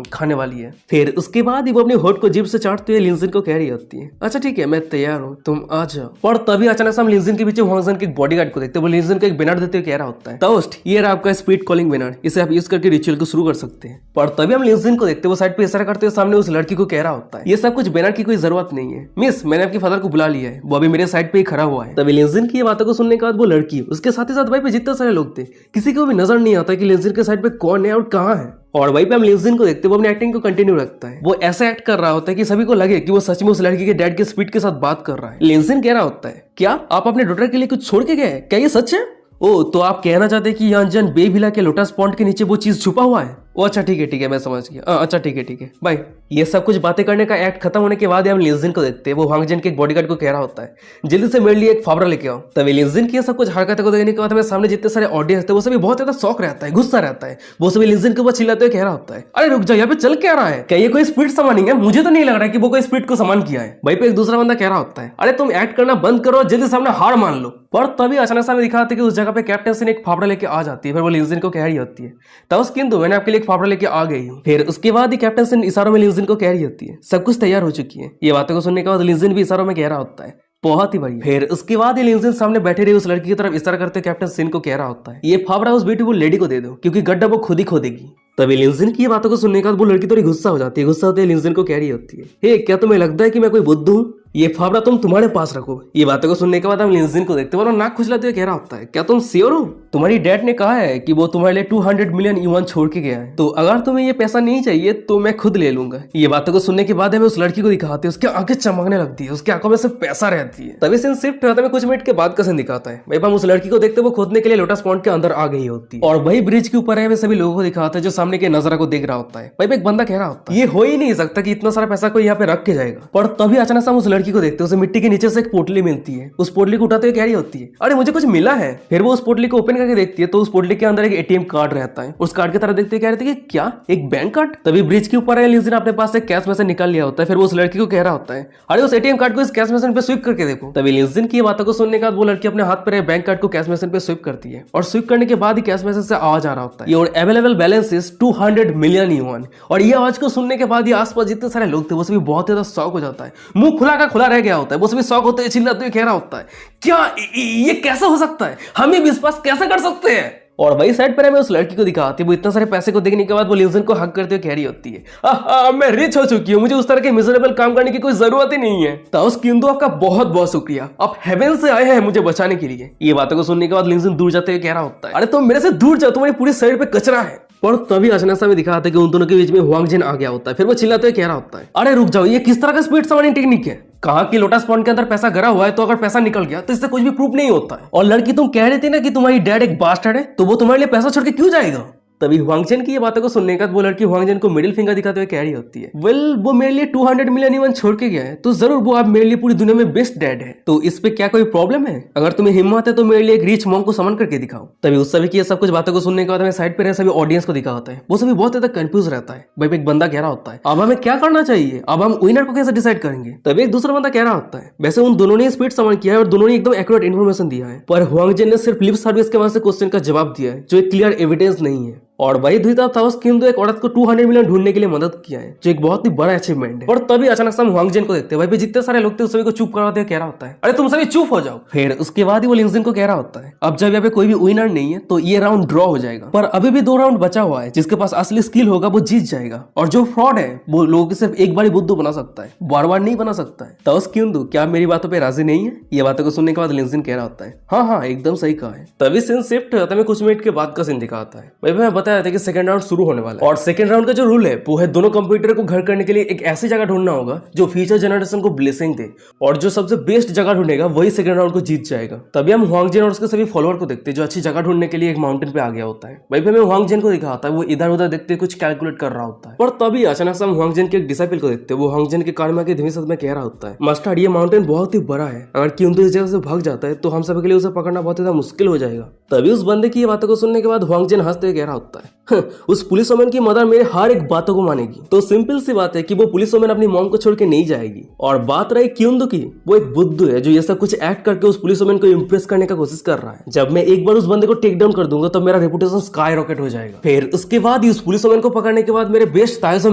खाने वाली है। फिर उसके बाद ही वो अपनी होठ को जीभ से चाटते हुए लिंजिन को कह रही होती है, अच्छा ठीक है मैं तैयार हूँ, तुम आ जाओ। और तभी अचानक से हम लिंजिन के पीछे हांगजन के बॉडीगार्ड को देखते हैं, वो लिंजिन को एक बैनर देते हुए कह रहा होता है, दोस्त ये रहा आपका स्पीड कॉलिंग बैनर, इसे आप यूज करके रिचुअल को शुरू कर सकते हैं। पर तभी हम लिंजिन को देखते हैं, वो साइड पे इशारा करते हुए सामने उस लड़की को कह रहा होता है, ये सब कुछ बैनर की कोई जरूरत नहीं है मिस, मैंने आपके फादर को बुला लिया है, वो अभी मेरे साइड पे ही खड़ा हुआ है। तभी लिंजिन की ये बातों को सुनने के बाद वो लड़की उसके साथ ही साथ भाई पे जितने सारे लोग थे किसी को भी नजर नहीं आता कि लिंजिन के साइड पे कौन है और कहाँ है। और वहीं पे हम लिंजिन को देखते हैं, वो अपनी एक्टिंग को कंटिन्यू रखता है, वो ऐसा एक्ट कर रहा होता है कि सभी को लगे कि वो सच में उस लड़की के डैड के स्पीड के साथ बात कर रहा है। लिंजिन कह रहा होता है, क्या आप अपने डॉटर के लिए कुछ छोड़ के गए? क्या ये सच है? ओ तो आप कहना चाहते हैं कि यांजन बे विला के लोटस पॉन्ड के नीचे वो चीज छुपा हुआ है? ओ अच्छा ठीक है मैं समझ गया, अच्छा ठीक है बाय। ये सब कुछ बातें करने का एक्ट खत्म होने के बाद हम लिंजिन को देखते हैं, वो हांगजन के एक बॉडीगार्ड को कह रहा होता है, जल्दी से मेरे लिए एक फावड़ा लेके आओ। तभी लिंजिन की ये सब कुछ हरकतें को देखने के बाद हमें सामने जितने सारे ऑडियंस थे वो सभी बहुत ज्यादा शौक रहता है, गुस्सा रहता है, वो सभी लिंजिन के ऊपर चिल्लाते हुए कह रहा होता है, अरे रुक जाओ यहाँ पे चल क्या रहा है? क्या ये कोई स्पीड समानिंग है? मुझे तो नहीं लग रहा है कि वो कोई स्पीड को समान किया है। भाई पे एक दूसरा बंदा कह रहा होता है, अरे तुम एक्ट करना बंद करो, जल्दी सामने हार मान लो। पर तभी अचानक से हमें दिखाते कि उस जगह पे कैप्टन सिन एक फावड़ा लेके आ जाती है, फिर वो लिंजिन को कह रही होती है, तब किंतु मैंने आपके लिए एक फावड़ा लेके आ गई हूँ। फिर उसके बाद ही कैप्टन सिन इशारों में लिंजिन को कह रही होती है, सब कुछ तैयार हो चुकी है। ये बातों को सुनने के बाद लिंजिन भी इशारों में कह रहा होता है, बहुत ही बढ़िया। फिर उसके बाद ही लिंजिन सामने बैठे रही उस लड़की की तरफ इशारा करते कैप्टन सिन को कह रहा होता है, ये फावड़ा उस ब्यूटीफुल लेडी को दे दो क्योंकि गड्ढा वो खुद ही खोदेगी। तभी लिंजिन की ये बातों को सुनने के बाद वो लड़की थोड़ी गुस्सा हो जाती है, गुस्सा होते लिंजिन को कह रही होती है, हे क्या तुम्हें लगता है कि मैं कोई बुद्धू हूँ? ये फावड़ा तुम तुम्हारे पास रखो। ये बातों को सुनने के बाद हम लिंजिन को देखते हैं, वो नाक खुजलाते हुए कह रहा होता है, क्या तुम श्योर हो? तुम्हारी डैड ने कहा है कि वो तुम्हारे लिए 200 मिलियन युआन छोड़ के गया है, तो अगर तुम्हें ये पैसा नहीं चाहिए तो मैं खुद ले लूंगा। ये बातों को सुनने के बाद हमें उस लड़की को दिखाते हैं, उसकी आंखें चमकने लगती है, उसकी आंखों में सिर्फ पैसा रहती है। तभी सीन शिफ्ट होता है, कुछ मिनट के बाद का सीन दिखाता है, भाई हम उस लड़की को देखते वो खोदने के लिए लोटस पॉन्ड के अंदर आ गई होती है और वही ब्रिज के ऊपर है, सभी लोगों को दिखाता है जो सामने के नजारा को देख रहा होता है। भाई एक बंदा कह रहा होता है, ये हो ही नहीं सकता कि इतना सारा पैसा कोई यहाँ पे रख के जाएगा। पर तभी अचानक से हम उस लड़की को देखते हैं, उसे मिट्टी के नीचे से एक पोटली मिलती है, उस पोटली को उठाते हुए कह रही होती है, अरे मुझे कुछ मिला है। फिर वो उस पोटली को ओपन करके देखती है तो उस पोटली के अंदर एक एटीएम कार्ड रहता है, उस कार्ड की तरफ देखते कह रहे थे कि क्या एक बैंक कार्ड। तभी ब्रिज के ऊपर लिंजिन अपने पास से कैश मशीन निकाल लिया होता है, फिर वो उस लड़की को कह रहा होता है, अरे उस एटीएम कार्ड को इस कैश मशीन पे स्विप करके देखो। तभी लिंजिन की बातों को सुनने के बाद वो लड़की अपने हाथ पर बैंक कार्ड को कैश मशीन पे स्विप करती है और स्विप करने के बाद ही कैश मशीन से आवाज आ रहा होता है, your available balance is 200 million yuan. और ये आवाज को सुनने के बाद ही आसपास जितने सारे लोग थे वो सभी बहुत ज्यादा शॉक हो जाता है, मुंह खुला का खुला रह गया होता है, वो सभी शॉक होते हुए चिल्लाते हुए कह रहा होता है, क्या ये कैसा हो सकता है, हम ये विश्वास कैसे कर सकते हैं? और वही साइड पर हमें उस लड़की को दिखाती है, वो इतना सारे पैसे को देखने के बाद वो लिंजिन को हक करते हुए कह रही होती है, मैं रिच हो चुकी हूँ, मुझे उस तरह के मिजरेबल काम करने की कोई जरूरत ही नहीं है। ताओस किंदो आपका बहुत बहुत शुक्रिया, आप हेवन से आए हैं मुझे बचाने के लिए। ये बातों को सुनने के बाद लिंजिन दूर जाते हुए कह रहा होता है, अरे तुम मेरे से दूर जाओ, तुम्हारी पूरी शरीर पे कचरा है। पर तभी अचानक से दिखाता है कि उन दोनों के बीच में हांगजन आ गया होता है, फिर वो चिल्लाते हुए कह रहा होता है, अरे रुक जाओ, ये किस तरह का स्पीड समानी टेक्निक है? कहा कि लोटस पॉन्ड के अंदर पैसा भरा हुआ है, तो अगर पैसा निकल गया तो इससे कुछ भी प्रूफ नहीं होता है। और लड़की तुम कह रही थी ना कि तुम्हारी डैड एक बास्टर्ड है, तो वो तुम्हारे लिए पैसा छोड़ के क्यों जाएगा? तभी हांगजन की ये बातों को सुनने का वो लड़की हांगजन को मिडिल फिंगर दिखाते हुए कह रही होती है, वेल वो मेरे लिए 200 मिलियन युआन छोड़ के गया है, तो जरूर वो आप मेरे लिए पूरी दुनिया में बेस्ट डैड है, तो इस पे क्या कोई प्रॉब्लम है? अगर तुम्हें हिम्मत है तो मेरे लिए एक रिच मॉन्क को समन करके दिखाओ। तभी उस सभी की सब कुछ बातों को सुनने के बाद हमें साइड पे रहे सभी ऑडियंस को दिखा होता है, वो सभी बहुत ज्यादा कंफ्यूज रहता है। भाई एक बंदा कह रहा होता है, अब हमें क्या करना चाहिए, अब हम विनर को कैसे डिसाइड करेंगे? तभी एक दूसरा बंदा कह रहा होता है, वैसे उन दोनों ने स्पीड समन किया है और दोनों ने एकदम एक्यूरेट इन्फॉर्मेशन दिया है, पर हांगजन ने सिर्फ लिप सर्विस के वजह से क्वेश्चन का जवाब दिया है, जो एक क्लियर एविडेंस नहीं है। और वही द्विता ताओस किंदो एक औरत को 200 मिलियन ढूंढने के लिए मदद किया है, जो एक बहुत ही बड़ा अचीवमेंट है। और तभी अचानक से हम हुआंग जिन को देखते हैं, वहीं पे जितने सारे लोग थे उस सभी को चुप करवाते हुए कह रहा होता है, अरे तुम सभी चुप हो जाओ। फिर उसके बाद ही वो लिंजिन को कह रहा होता है, अब जब यहाँ पे कोई भी विनर नहीं है तो ये राउंड ड्रॉ हो जाएगा, पर अभी भी 2 राउंड बचा हुआ है। जिसके पास असली स्किल होगा वो जीत जाएगा, और जो फ्रॉड है वो लोगों को सिर्फ एक बार ही बुद्धू बना सकता है, बार बार नहीं बना सकता है। ताओस किंदो, क्या आप मेरी बातों पे राजी नहीं है? ये बातों को सुनने के बाद लिंजिन कह रहा होता है, हाँ एकदम सही कहा है। तभी सीन शिफ्ट होता है, कुछ मिनट के बाद का सीन दिखाता है। वही मैं बताया था कि सेकंड राउंड शुरू होने वाला है, और सेकंड राउंड का जो रूल है वो है दोनों कंप्यूटर को घर करने के लिए एक ऐसी जगह ढूंढना होगा जो फ्यूचर जनरेशन को ब्लेसिंग दे, और जो सबसे बेस्ट जगह ढूंढेगा वही सेकंड राउंड को जीत जाएगा। तभी हम हुआंग जिन और उसके सभी फॉलोअर को देखते हैं जो अच्छी जगह ढूंढने के लिए एक माउंटेन पे आ गया होता है। वहीं पे हमें हुआंग जिन को दिखा होता है, वो इधर उधर देखते कुछ कैलकुलेट कर रहा होता है। और तभी अचानक से हम हुआंग जिन के एक डिसाइपल को देखते हैं, वो हुआंग जिन के कान में आके धीमी शब्द में कह रहा होता है, मास्टर ये माउंटेन बहुत ही बड़ा है, अगर किंतु इस जगह से भाग जाता है तो हम सभी के लिए उसे पकड़ना बहुत ज्यादा मुश्किल हो जाएगा। तभी उस बंदे की ये बातों को सुनने के बाद हुआंग जिन हंसते हुए कह रहा होता है, उस पुलिस वुमन की मदर मेरे हर एक बातों को मानेगी। तो सिंपल सी बात है कि वो पुलिस वुमन अपनी मॉम को छोड़ के नहीं जाएगी। और बात रही क्योंदो की, वो एक बुद्धू है जो ये सब कुछ एक्ट करके उस पुलिस वुमन को इंप्रेस करने का कोशिश कर रहा है। जब मैं एक बार उस बंदे को टेक डाउन कर दूंगा तो मेरा रेपुटेशन स्काई रॉकेट हो जाएगा। फिर उसके बाद ही उस पुलिस वुमन को पकड़ने के बाद मेरे बेस्ट ताइस और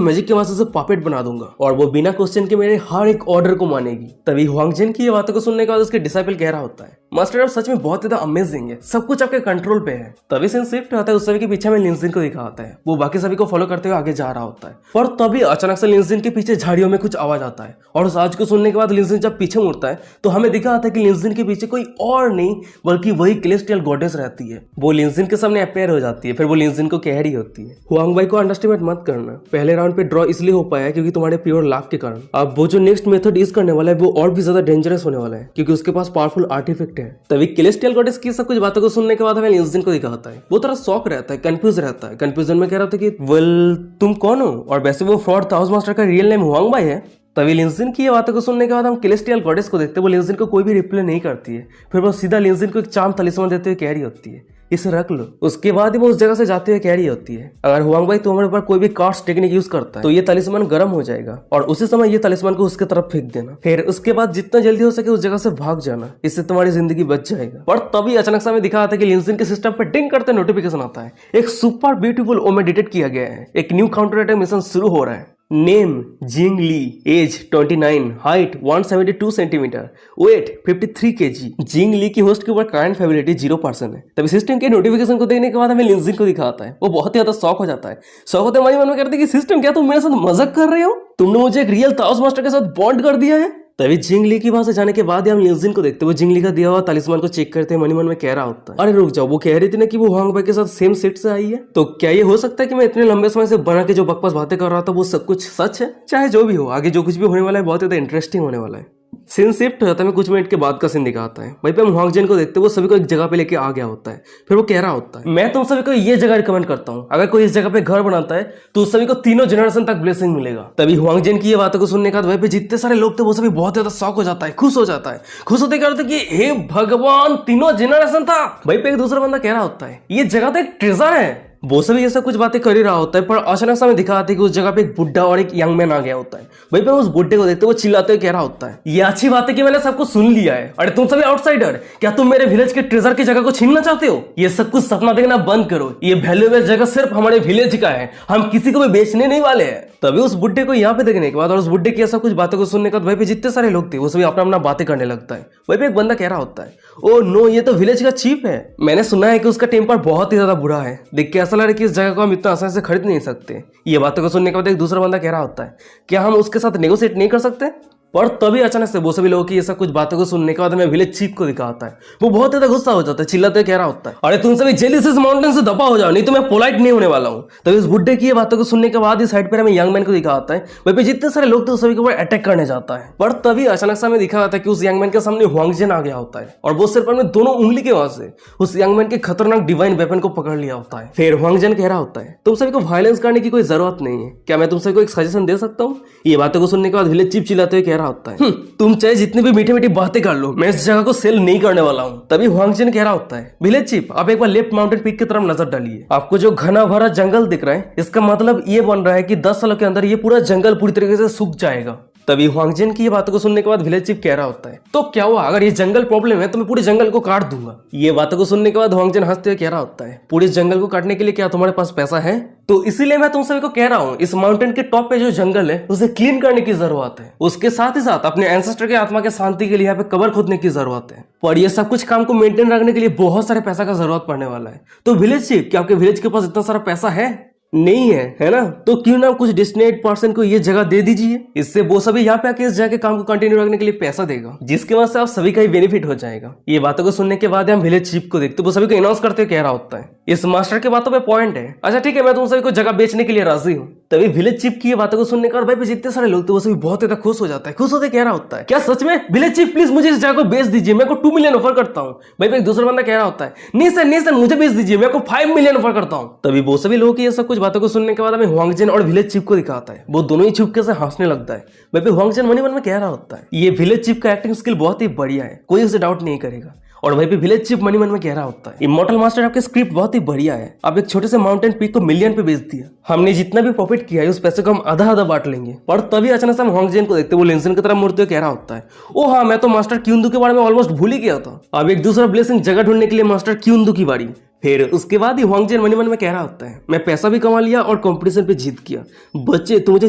मैजिक के वास्ते से पपेट बना दूंगा, और वो बिना क्वेश्चन के मेरे हर एक ऑर्डर को मानेगी। तभी हुआंग जिन की ये बातों को सुनने के बाद उसके डिसाइपल कह रहा होता है, मास्टर आप सच में बहुत ज्यादा अमेजिंग है, सब कुछ आपके कंट्रोल पे है। तभी सीन शिफ्ट होता है, उस सभी के पीछे में लिंजिन को दिखा होता है, वो बाकी सभी को फॉलो करते हुए आगे जा रहा होता है। और तभी अचानक से लिंजिन के पीछे झाड़ियों में कुछ आवाज आता है, और उस आवाज को सुनने के बाद लिंजिन जब पीछे मुड़ता है तो हमें दिखा आता है कि लिंजिन के पीछे कोई और नहीं बल्कि वही सेलेस्टियल गॉडेस रहती है। वो लिंजिन के सामने अपेयर हो जाती है, फिर वो लिंजिन को कह रही होती है, हुआंग भाई को अंडरस्टिमेट मत करना, पहले राउंड पे ड्रॉ इसलिए हो पाया है क्योंकि तुम्हारे प्योर लाक के कारण। अब वो जो नेक्स्ट मेथड यूज करने वाला है वो और भी ज्यादा डेंजरस होने वाला है क्योंकि उसके पास पावरफुल आर्टिफैक्ट है। तभी सेलेस्टियल गॉडेस की सब कुछ बातों को सुनने के बाद हमें लिंजिन को दिखाता है, वो थोड़ा शॉक रहता है, कंफ्यूज रहता है। कंफ्यूजन में कह रहा था कि वेल तुम कौन हो, और वैसे वो फ्रॉड ताओस मास्टर का रियल नेम हुआंग भाई है। तभी लिंजिन की ये बातों को सुनने के बाद हम सेलेस्टियल गॉडेस को देखते हैं, वो लिंजिन को कोई भी रिप्लाई नहीं करती है, फिर वो सीधा लिंजिन को एक चार्म तलिस्मान देते हुए कह रही होती है, इसे रख लो। उसके बाद ही वो उस जगह से जाते हुए कह रही होती है, अगर हुआंग भाई तुम्हारे ऊपर कोई भी कार्ड्स टेक्निक यूज करता है तो ये तलिस्मान गर्म हो जाएगा, और उसी समय ये तलिस्मान को उसके तरफ फेंक देना, फिर उसके बाद जितना जल्दी हो सके उस जगह से भाग जाना, इससे तुम्हारी जिंदगी बच जाएगा। और तभी अचानक से हमें दिखा आता है कि लिंजिन के सिस्टम पे डिंग करते नोटिफिकेशन आता है, एक सुपर ब्यूटीफुल ओमेन डिटेक्ट किया गया है, एक न्यू काउंटर अटैक मिशन शुरू हो रहा है। Name Jing Li, age 29, height 172 centimetre, weight 53 kg। Jing Li की होस्ट के ऊपर काइंड फेबिलिटी 0% है। तभी सिस्टम के नोटिफिकेशन को देखने के बाद हमें लिंजिन को दिखाता है, वो बहुत ही ज्यादा शॉक हो जाता है। शॉक होते हमारे मन में करते कि सिस्टम क्या तुम मेरे साथ मजाक कर रहे हो, तुमने मुझे एक रियल ताओस मास्टर के साथ बॉन्ड कर दिया है। तभी जिंग ली की वहां से जाने के बाद हम लिंजिन को देखते हैं, वो जिंग ली का दिया हुआ तलिस्मान को चेक करते हैं, मनी मन में कह रहा होता है, अरे रुक जाओ, वो कह रही थी ना कि वो हुआंग भाई के साथ सेम सेट से आई है, तो क्या ये हो सकता है कि मैं इतने लंबे समय से बना के जो बकवास बातें कर रहा था वो सब कुछ सच है? चाहे जो भी हो, आगे जो कुछ भी होने वाला है बहुत ज्यादा इंटरेस्टिंग होने वाला है। सीन शिफ्ट हो जाता है, कुछ मिनट के बाद का सीन दिखाता है, वहीं पे हम हुआंग जिन को देखते हैं, वो सभी को एक जगह पे लेके आ गया होता है, फिर वो कह रहा होता है, मैं तुम सभी को ये जगह रिकमेंड करता हूँ, अगर कोई इस जगह पे घर बनाता है तो उस सभी को 3 जनरेशन तक ब्लेसिंग मिलेगा। तभी हुआंग जिन की ये बातों को सुनने के बाद वहीं पे जितने सारे लोग थे वो सभी बहुत ज्यादा शॉक हो जाता है, खुश हो जाता है, खुश होते करते कि हे भगवान 3 जनरेशन था। वहीं पे एक दूसरा बंदा कह रहा होता है, ये जगह तो एक ट्रेजर है। वो सभी ये सब कुछ बातें कर ही रहा होता है, पर अचानक से हमें दिखाते हैं कि उस जगह पे एक बुड्ढा और एक यंग मैन आ गया होता है। वहीं पे उस बुड्ढे को देखते वो चिल्लाते हुए कह रहा होता है, ये अच्छी बात है कि मैंने सबको सुन लिया है, अरे तुम सभी आउटसाइडर, क्या तुम मेरे विलेज के ट्रेजर की जगह को छीनना चाहते हो? ये सब कुछ सपना देखना बंद करो, ये वैल्यूएबल जगह सिर्फ हमारे विलेज का है, हम किसी को भी बेचने नहीं वाले हैं। तभी उस बुड्ढे को यहाँ पे देखने के बाद और उस बुड्ढे की ऐसा कुछ बातों को सुनने के बाद वहीं पे जितने सारे लोग थे वो सभी अपना अपना बातें करने लगता है। वहीं पे एक बंदा कह रहा होता है, ओ नो, ये तो विलेज का चीफ है, मैंने सुना है कि उसका टेम्पर बहुत ही ज्यादा बुरा है, देख के ऐसा लग रहा है कि इस जगह को हम इतना आसानी से खरीद नहीं सकते। ये बातों को सुनने के बाद एक दूसरा बंदा कह रहा होता है, क्या हम उसके साथ नेगोशिएट नहीं कर सकते? पर तभी अचानक से वो सभी लोगों की ये सब कुछ बातों को सुनने के बाद हमें विलेज चीफ को दिखाता है, वो बहुत ज्यादा गुस्सा हो जाता है, चिल्लाते कह रहा होता है, अरे तुम सभी जल्दी से इस माउंटेन से दफा हो जाओ, नहीं तो मैं पोलाइट नहीं होने वाला हूँ। तभी उस बुड्ढे की ये बातों को सुनने के बाद इस साइड पर हमें यंग मैन को दिखाता है, वहीं पे जितने सारे लोग थे उस सभी के ऊपर अटैक करने जाता है। पर तभी अचानक से हमें दिखाता है कि उस यंग मैन के सामने हुआंग जिन आ गया होता है, और वो सिर पर में दोनों उंगली के वहां से उस यंग मैन के खतरनाक डिवाइन वेपन को पकड़ लिया होता है। फिर हुआंग जिन कह रहा होता है, तुम सभी को वायलेंस करने की कोई जरूरत नहीं है, क्या मैं तुम सभी को एक सजेशन दे सकता हूँ? ये बातों को सुनने के बाद विलेज चीफ चिल्लाते हुए कह रहा होता है, तुम चाहे जितनी भी मीठी मीठी बातें कर लो, मैं इस जगह को सेल नहीं करने वाला हूँ। तभी हुआंग जिन कह रहा होता है, विलेज चीफ आप एक बार लेफ्ट माउंटेन पीक की तरफ नजर डालिए, आपको जो घना भरा जंगल दिख रहा है इसका मतलब ये बन रहा है कि 10 सालों के अंदर ये पूरा जंगल पूरी तरीके से सूख जाएगा। तभी हुआंगजिन की ये बातों को सुनने के बाद विलेज चीफ कह रहा होता है, तो क्या हुआ, अगर ये जंगल प्रॉब्लम है तो मैं पूरे जंगल को काट दूंगा। ये बातों को सुनने के बाद हुआंगजिन हंसते हुए कह रहा होता है, पूरे जंगल को काटने के लिए क्या तुम्हारे पास पैसा है? तो इसीलिए मैं तुम सभी को कह रहा हूँ, इस माउंटेन के टॉप पे जो जंगल है उसे क्लीन करने की जरूरत है। उसके साथ ही साथ अपने एंसेस्टर के आत्मा के शांति के लिए यहाँ पे कबर खोदने की जरूरत है। पर ये सब कुछ काम को मेंटेन रखने के लिए बहुत सारे पैसा का जरूरत पड़ने वाला है। तो विलेज चीफ, क्या आपके विलेज के पास इतना सारा पैसा है? नहीं है ना? तो क्यों ना कुछ डेस्टिनेट पर्सन को ये जगह दे दीजिए, इससे वो सभी यहाँ पे आके इस जगह के काम को कंटिन्यू रखने के लिए पैसा देगा, जिसके वजह से आप सभी का ही बेनिफिट हो जाएगा। ये बातों को सुनने के बाद हम विलेज चीफ को देखते वो सभी को अनाउंस करते कह रहा होता है, इस मास्टर के बातों पे पॉइंट है, अच्छा ठीक है मैं तुम सभी को जगह बेचने के लिए राजी हूँ। तभी विलेज चीफ की ये बातों को सुनने के बाद भाई पे जितने सारे लोग थे वो सभी बहुत ज्यादा खुश हो जाता है, खुश होते कह रहा होता है, क्या सच में? विलेज चीफ प्लीज मुझे इस जगह को बेच दीजिए, मैं को 2 मिलियन ऑफर करता हूँ। भाई पे एक दूसरा बंदा कह रहा होता है, नहीं सर मुझे बेच दीजिए, मैं को 5 मिलियन ऑफर करता हूँ। तभी वो सभी लोगों की ये सब कुछ बातों को सुनने के बाद हमें हुआंगजिन और विलेज चीफ को दिखाता है, वो दोनों ही चुपके से हंसने लगता है। भाई पे हुआंगजिन मन ही मन में कह रहा होता है, ये विलेज चीफ का एक्टिंग स्किल बहुत ही बढ़िया है, कोई उसे डाउट नहीं करेगा। और वहीं पे विलेज चीफ मन ही मन में कह रहा होता है, इमॉर्टल मास्टर आपके स्क्रिप्ट बहुत ही बढ़िया है, आप एक छोटे से माउंटेन पीक को मिलियन पे बेच दिया, हमने जितना भी प्रॉफिट किया है उस पैसे को हम आधा आधा बांट लेंगे। पर तभी अचानक से हम हुआंगजिन को देखते वो लिंसन की तरफ मुड़ते हुए कह रहा होता है, ओ हाँ मैं तो मास्टर क्यूंदू के बारे में ऑलमोस्ट भूल ही गया था, अब एक दूसरा ब्लेसिंग जगह ढूंढने के लिए मास्टर क्यूंदू की बारी। फिर उसके बाद ही हुआंगजिन मन ही मन में कह रहा होता है, मैं पैसा भी कमा लिया और कंपटीशन पे जीत किया, बच्चे तू मुझे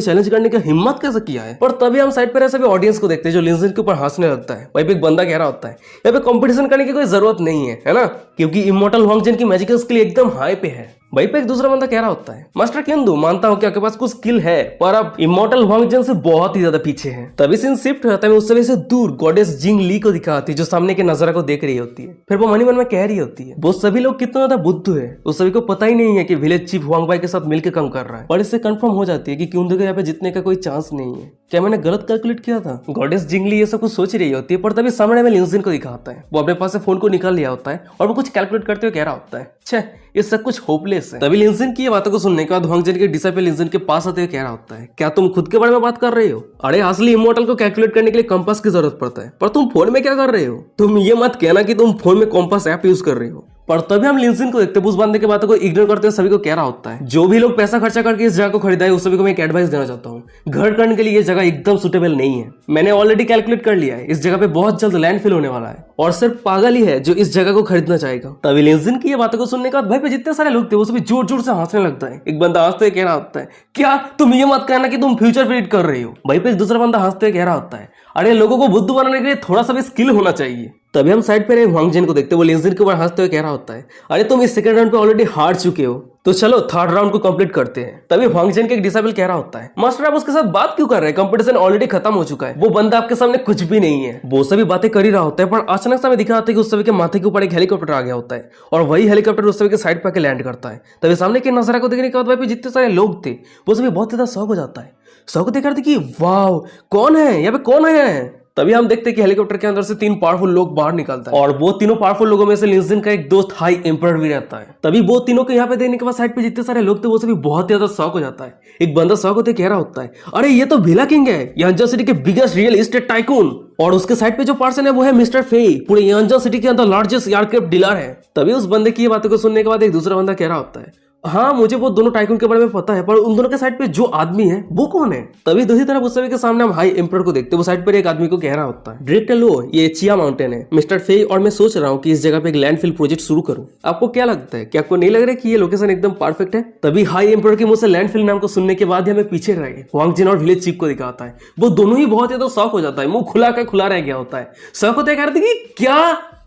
चैलेंज करने का हिम्मत कैसे किया है? पर तभी हम साइड पर ऐसे भी ऑडियंस को देखते हैं जो लिंसन के ऊपर हंसने लगता है। वहीं पे एक बंदा कह रहा होता है, यहाँ पे कंपटीशन करने की कोई जरूरत नहीं है ना, क्योंकि इमॉर्टल हुआंगजिन की मैजिकल स्किल एकदम हाई पे है। वहीं पे एक दूसरा बंदा कह रहा होता है, मास्टर क्यूंदू मानता हूँ कि आपके पास कुछ स्किल है, पर अब इमॉर्टल हुआंगजिन से बहुत ही ज्यादा पीछे है। तभी सीन शिफ्ट होता है, उस समय से दूर गॉडेस जिंग ली को दिखाती है जो सामने के नजारा को देख रही होती है। फिर वो मन ही मन में कह रही होती है, वो सभी लोग कितना ज्यादा बुद्धू है, उस सभी को पता ही नहीं है कि विलेज चीफ हुआंगबाई के साथ मिलकर काम कर रहा है। और इससे कंफर्म हो जाती है कि क्यूंदू के यहाँ पे जीतने का कोई चांस नहीं है। क्या मैंने गलत कैलकुलेट किया था? गॉडेस जिंगली ये सब कुछ सोच रही होती है, पर तभी सामने में लिंजिन को दिखाता है, वो अपने पास से फोन को निकाल लिया होता है और वो कुछ कैलकुलेट करते हुए कह रहा होता है, छे ये सब कुछ होपलेस है। तभी लिंजिन की ये बातों को सुनने के बाद हुआंगजिन के डिसाइपल लिंजिन के पास आते हुए कह रहा होता है, क्या तुम खुद के बारे में बात कर रहे हो? अरे असली इमॉर्टल को कैलकुलेट करने के लिए कंपास की जरूरत पड़ता है, पर तुम फोन में क्या कर रहे हो? तुम ये मत कहना कि तुम फोन में कंपास ऐप यूज कर रहे हो। पर तभी हम लिंजिन को देखते हैं, उस बंदे की बातों को इग्नोर करते हुए सभी को कह रहा होता है, जो भी लोग पैसा खर्चा करके इस जगह को खरीदा है उस सभी को मैं एक एडवाइस देना चाहता हूँ, घर करने के लिए ये जगह एकदम सुटेबल नहीं है। मैंने ऑलरेडी कैलकुलेट कर लिया है, इस जगह पे बहुत जल्द लैंडफिल होने वाला है और सिर्फ पागल ही है जो इस जगह को खरीदना चाहेगा। तभी लिंजिन की ये बातों को सुनने के बाद भाई पे जितने सारे लोग थे वो सभी जोर जोर से हंसने लगता है। एक बंदा हंसते कह रहा होता है, क्या तुम ये मत कहना कि तुम फ्यूचर प्रेडिक्ट कर रहे हो? भाई पे एक दूसरा बंदा हंसते कह रहा होता है, अरे लोगों को बुद्धू बनाने के लिए थोड़ा सा भी स्किल होना चाहिए। तभी हम साइड पे रहे हुआंगजिन को देखते वो लिंजिन के ऊपर हंसते हुए कह रहा होता है, अरे तुम इस सेकंड राउंड पे ऑलरेडी हार चुके हो, तो चलो थर्ड राउंड को कंप्लीट करते हैं। तभी हुआंगजिन के एक डिसाइपल कह रहा होता है, मास्टर आप उसके साथ बात क्यों कर रहे हैं, कंपटीशन ऑलरेडी खत्म हो चुका है, वो बंदा आपके सामने कुछ भी नहीं है। वो सभी बातें कर ही रहा होता है, पर अचानक से हमें दिखा होता है कि उस सभी के माथे के ऊपर एक हेलीकॉप्टर आ गया होता है और वही हेलीकॉप्टर उस सभी के साइड पे आके लैंड करता है। तभी सामने के नजारा को देखने के बाद भाई जितने सारे लोग थे वो सभी बहुत ज्यादा शौक हो जाता है, शौक देख रहे थे कि वाह कौन है यहाँ पे, कौन है? तभी हम देखते हैं कि हेलीकॉप्टर के अंदर से 3 पावरफुल लोग बाहर निकलता है और वो तीनों पावरफुल लोगों में से लिंजिन का एक दोस्त हाई एम्परर भी रहता है। तभी वो तीनों को यहाँ पे देखने के बाद साइड पे जितने सारे लोग थे वो सभी बहुत ज्यादा शौक हो जाता है। एक बंदा शौक होते कह रहा होता है, अरे ये तो भिला किंग है, यांजन सिटी के बिगेस्ट रियल एस्टेट टाइकून, और उसके साइड पे जो पर्सन है वो है मिस्टर फेई, पूरे यांजन सिटी के अंदर लार्जेस्ट एयरक्राफ्ट डीलर है। तभी उस बंदे की ये बातों को सुनने के बाद एक दूसरा बंदा कह रहा होता है, हाँ मुझे वो दोनों टाइकून के बारे में पता है, पर उन दोनों के साइड पे जो आदमी है वो कौन है? तभी दूसरी तरफ उस सभी के सामने हम हाई एम्परर को देखते हैं, वो साइड पर एक आदमी को कह रहा होता है, डायरेक्टर लो ये चिया माउंटेन है मिस्टर फेई, और मैं सोच रहा हूँ कि इस जगह पे एक लैंडफिल प्रोजेक्ट शुरू करूं, आपको क्या लगता है, क्या आपको नहीं लग रहा है कि ये लोकेशन एकदम परफेक्ट है? तभी हाई एम्परर के मुंह से लैंडफिल नाम को सुनने के बाद हमें पीछे रहे हुआंगजिन और विलेज चीफ को दिखाता है, वो दोनों ही बहुत ज्यादा शौक हो जाता है, मुंह खुला का खुला रह गया होता है, शौक होता है कि क्या।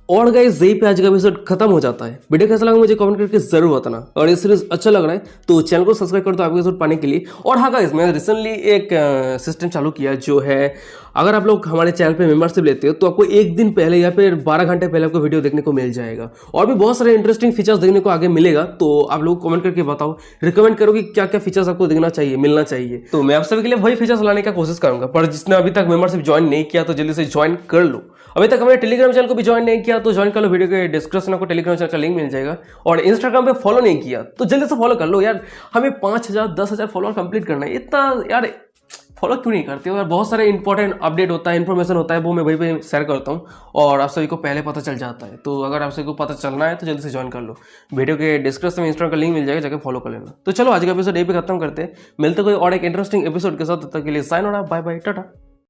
और गाइस यही पे आज का एपिसोड खत्म हो जाता है। वीडियो कैसा लगा मुझे कमेंट करके जरूर बताना, और ये सीरीज अच्छा लग रहा है तो चैनल को सब्सक्राइब कर दो आपके एपिसोड पाने के लिए। और हाँ गाइस मैंने रिसेंटली एक सिस्टम चालू किया जो है, अगर आप लोग हमारे चैनल पे मेंबरशिप लेते हो तो आपको एक दिन पहले या फिर 12 घंटे पहले आपको वीडियो देखने को मिल जाएगा, और भी बहुत सारे इंटरेस्टिंग फीचर्स देखने को आगे मिलेगा। तो आप लोग कमेंट करके बताओ, रिकमेंड करो कि क्या क्या फीचर्स आपको देखना चाहिए, मिलना चाहिए, तो मैं आप सभी के लिए वही फीचर्स लाने का कोशिश करूंगा। पर जिसने अभी तक मेंबरशिप ज्वाइन नहीं किया तो जल्दी से ज्वाइन कर लो। अभी तक हमारे टेलीग्राम चैनल को भी ज्वाइन नहीं किया तो ज्वाइन कर लो, वीडियो के डिस्क्रिप्शन आपको टेलीग्राम चैनल का लिंक मिल जाएगा। और इंस्टाग्राम पे फॉलो नहीं किया तो जल्दी से फॉलो कर लो यार, हमें 5000 10,000 फॉलोअर कंप्लीट करना है। इतना यार फॉलो क्यों नहीं करते हो यार, बहुत सारे इंपॉर्टेंट अपडेट होता है, इन्फॉर्मेशन होता है, वो मैं वहीं पे शेयर करता हूँ और आप सभी को पहले पता चल जाता है। तो अगर आप सभी को पता चलना है तो जल्दी से ज्वाइन कर लो, वीडियो के डिस्क्रिप्शन में इंस्टाग्राम का लिंक मिल जाएगा, जाकर फॉलो कर लेना। तो चलो आज का एपिसोड यहीं पे खत्म करते हैं, मिलते कोई और एक इंटरेस्टिंग एपिसोड के साथ, तब तक के लिए साइन हो रहा, बाय बाय टाटा।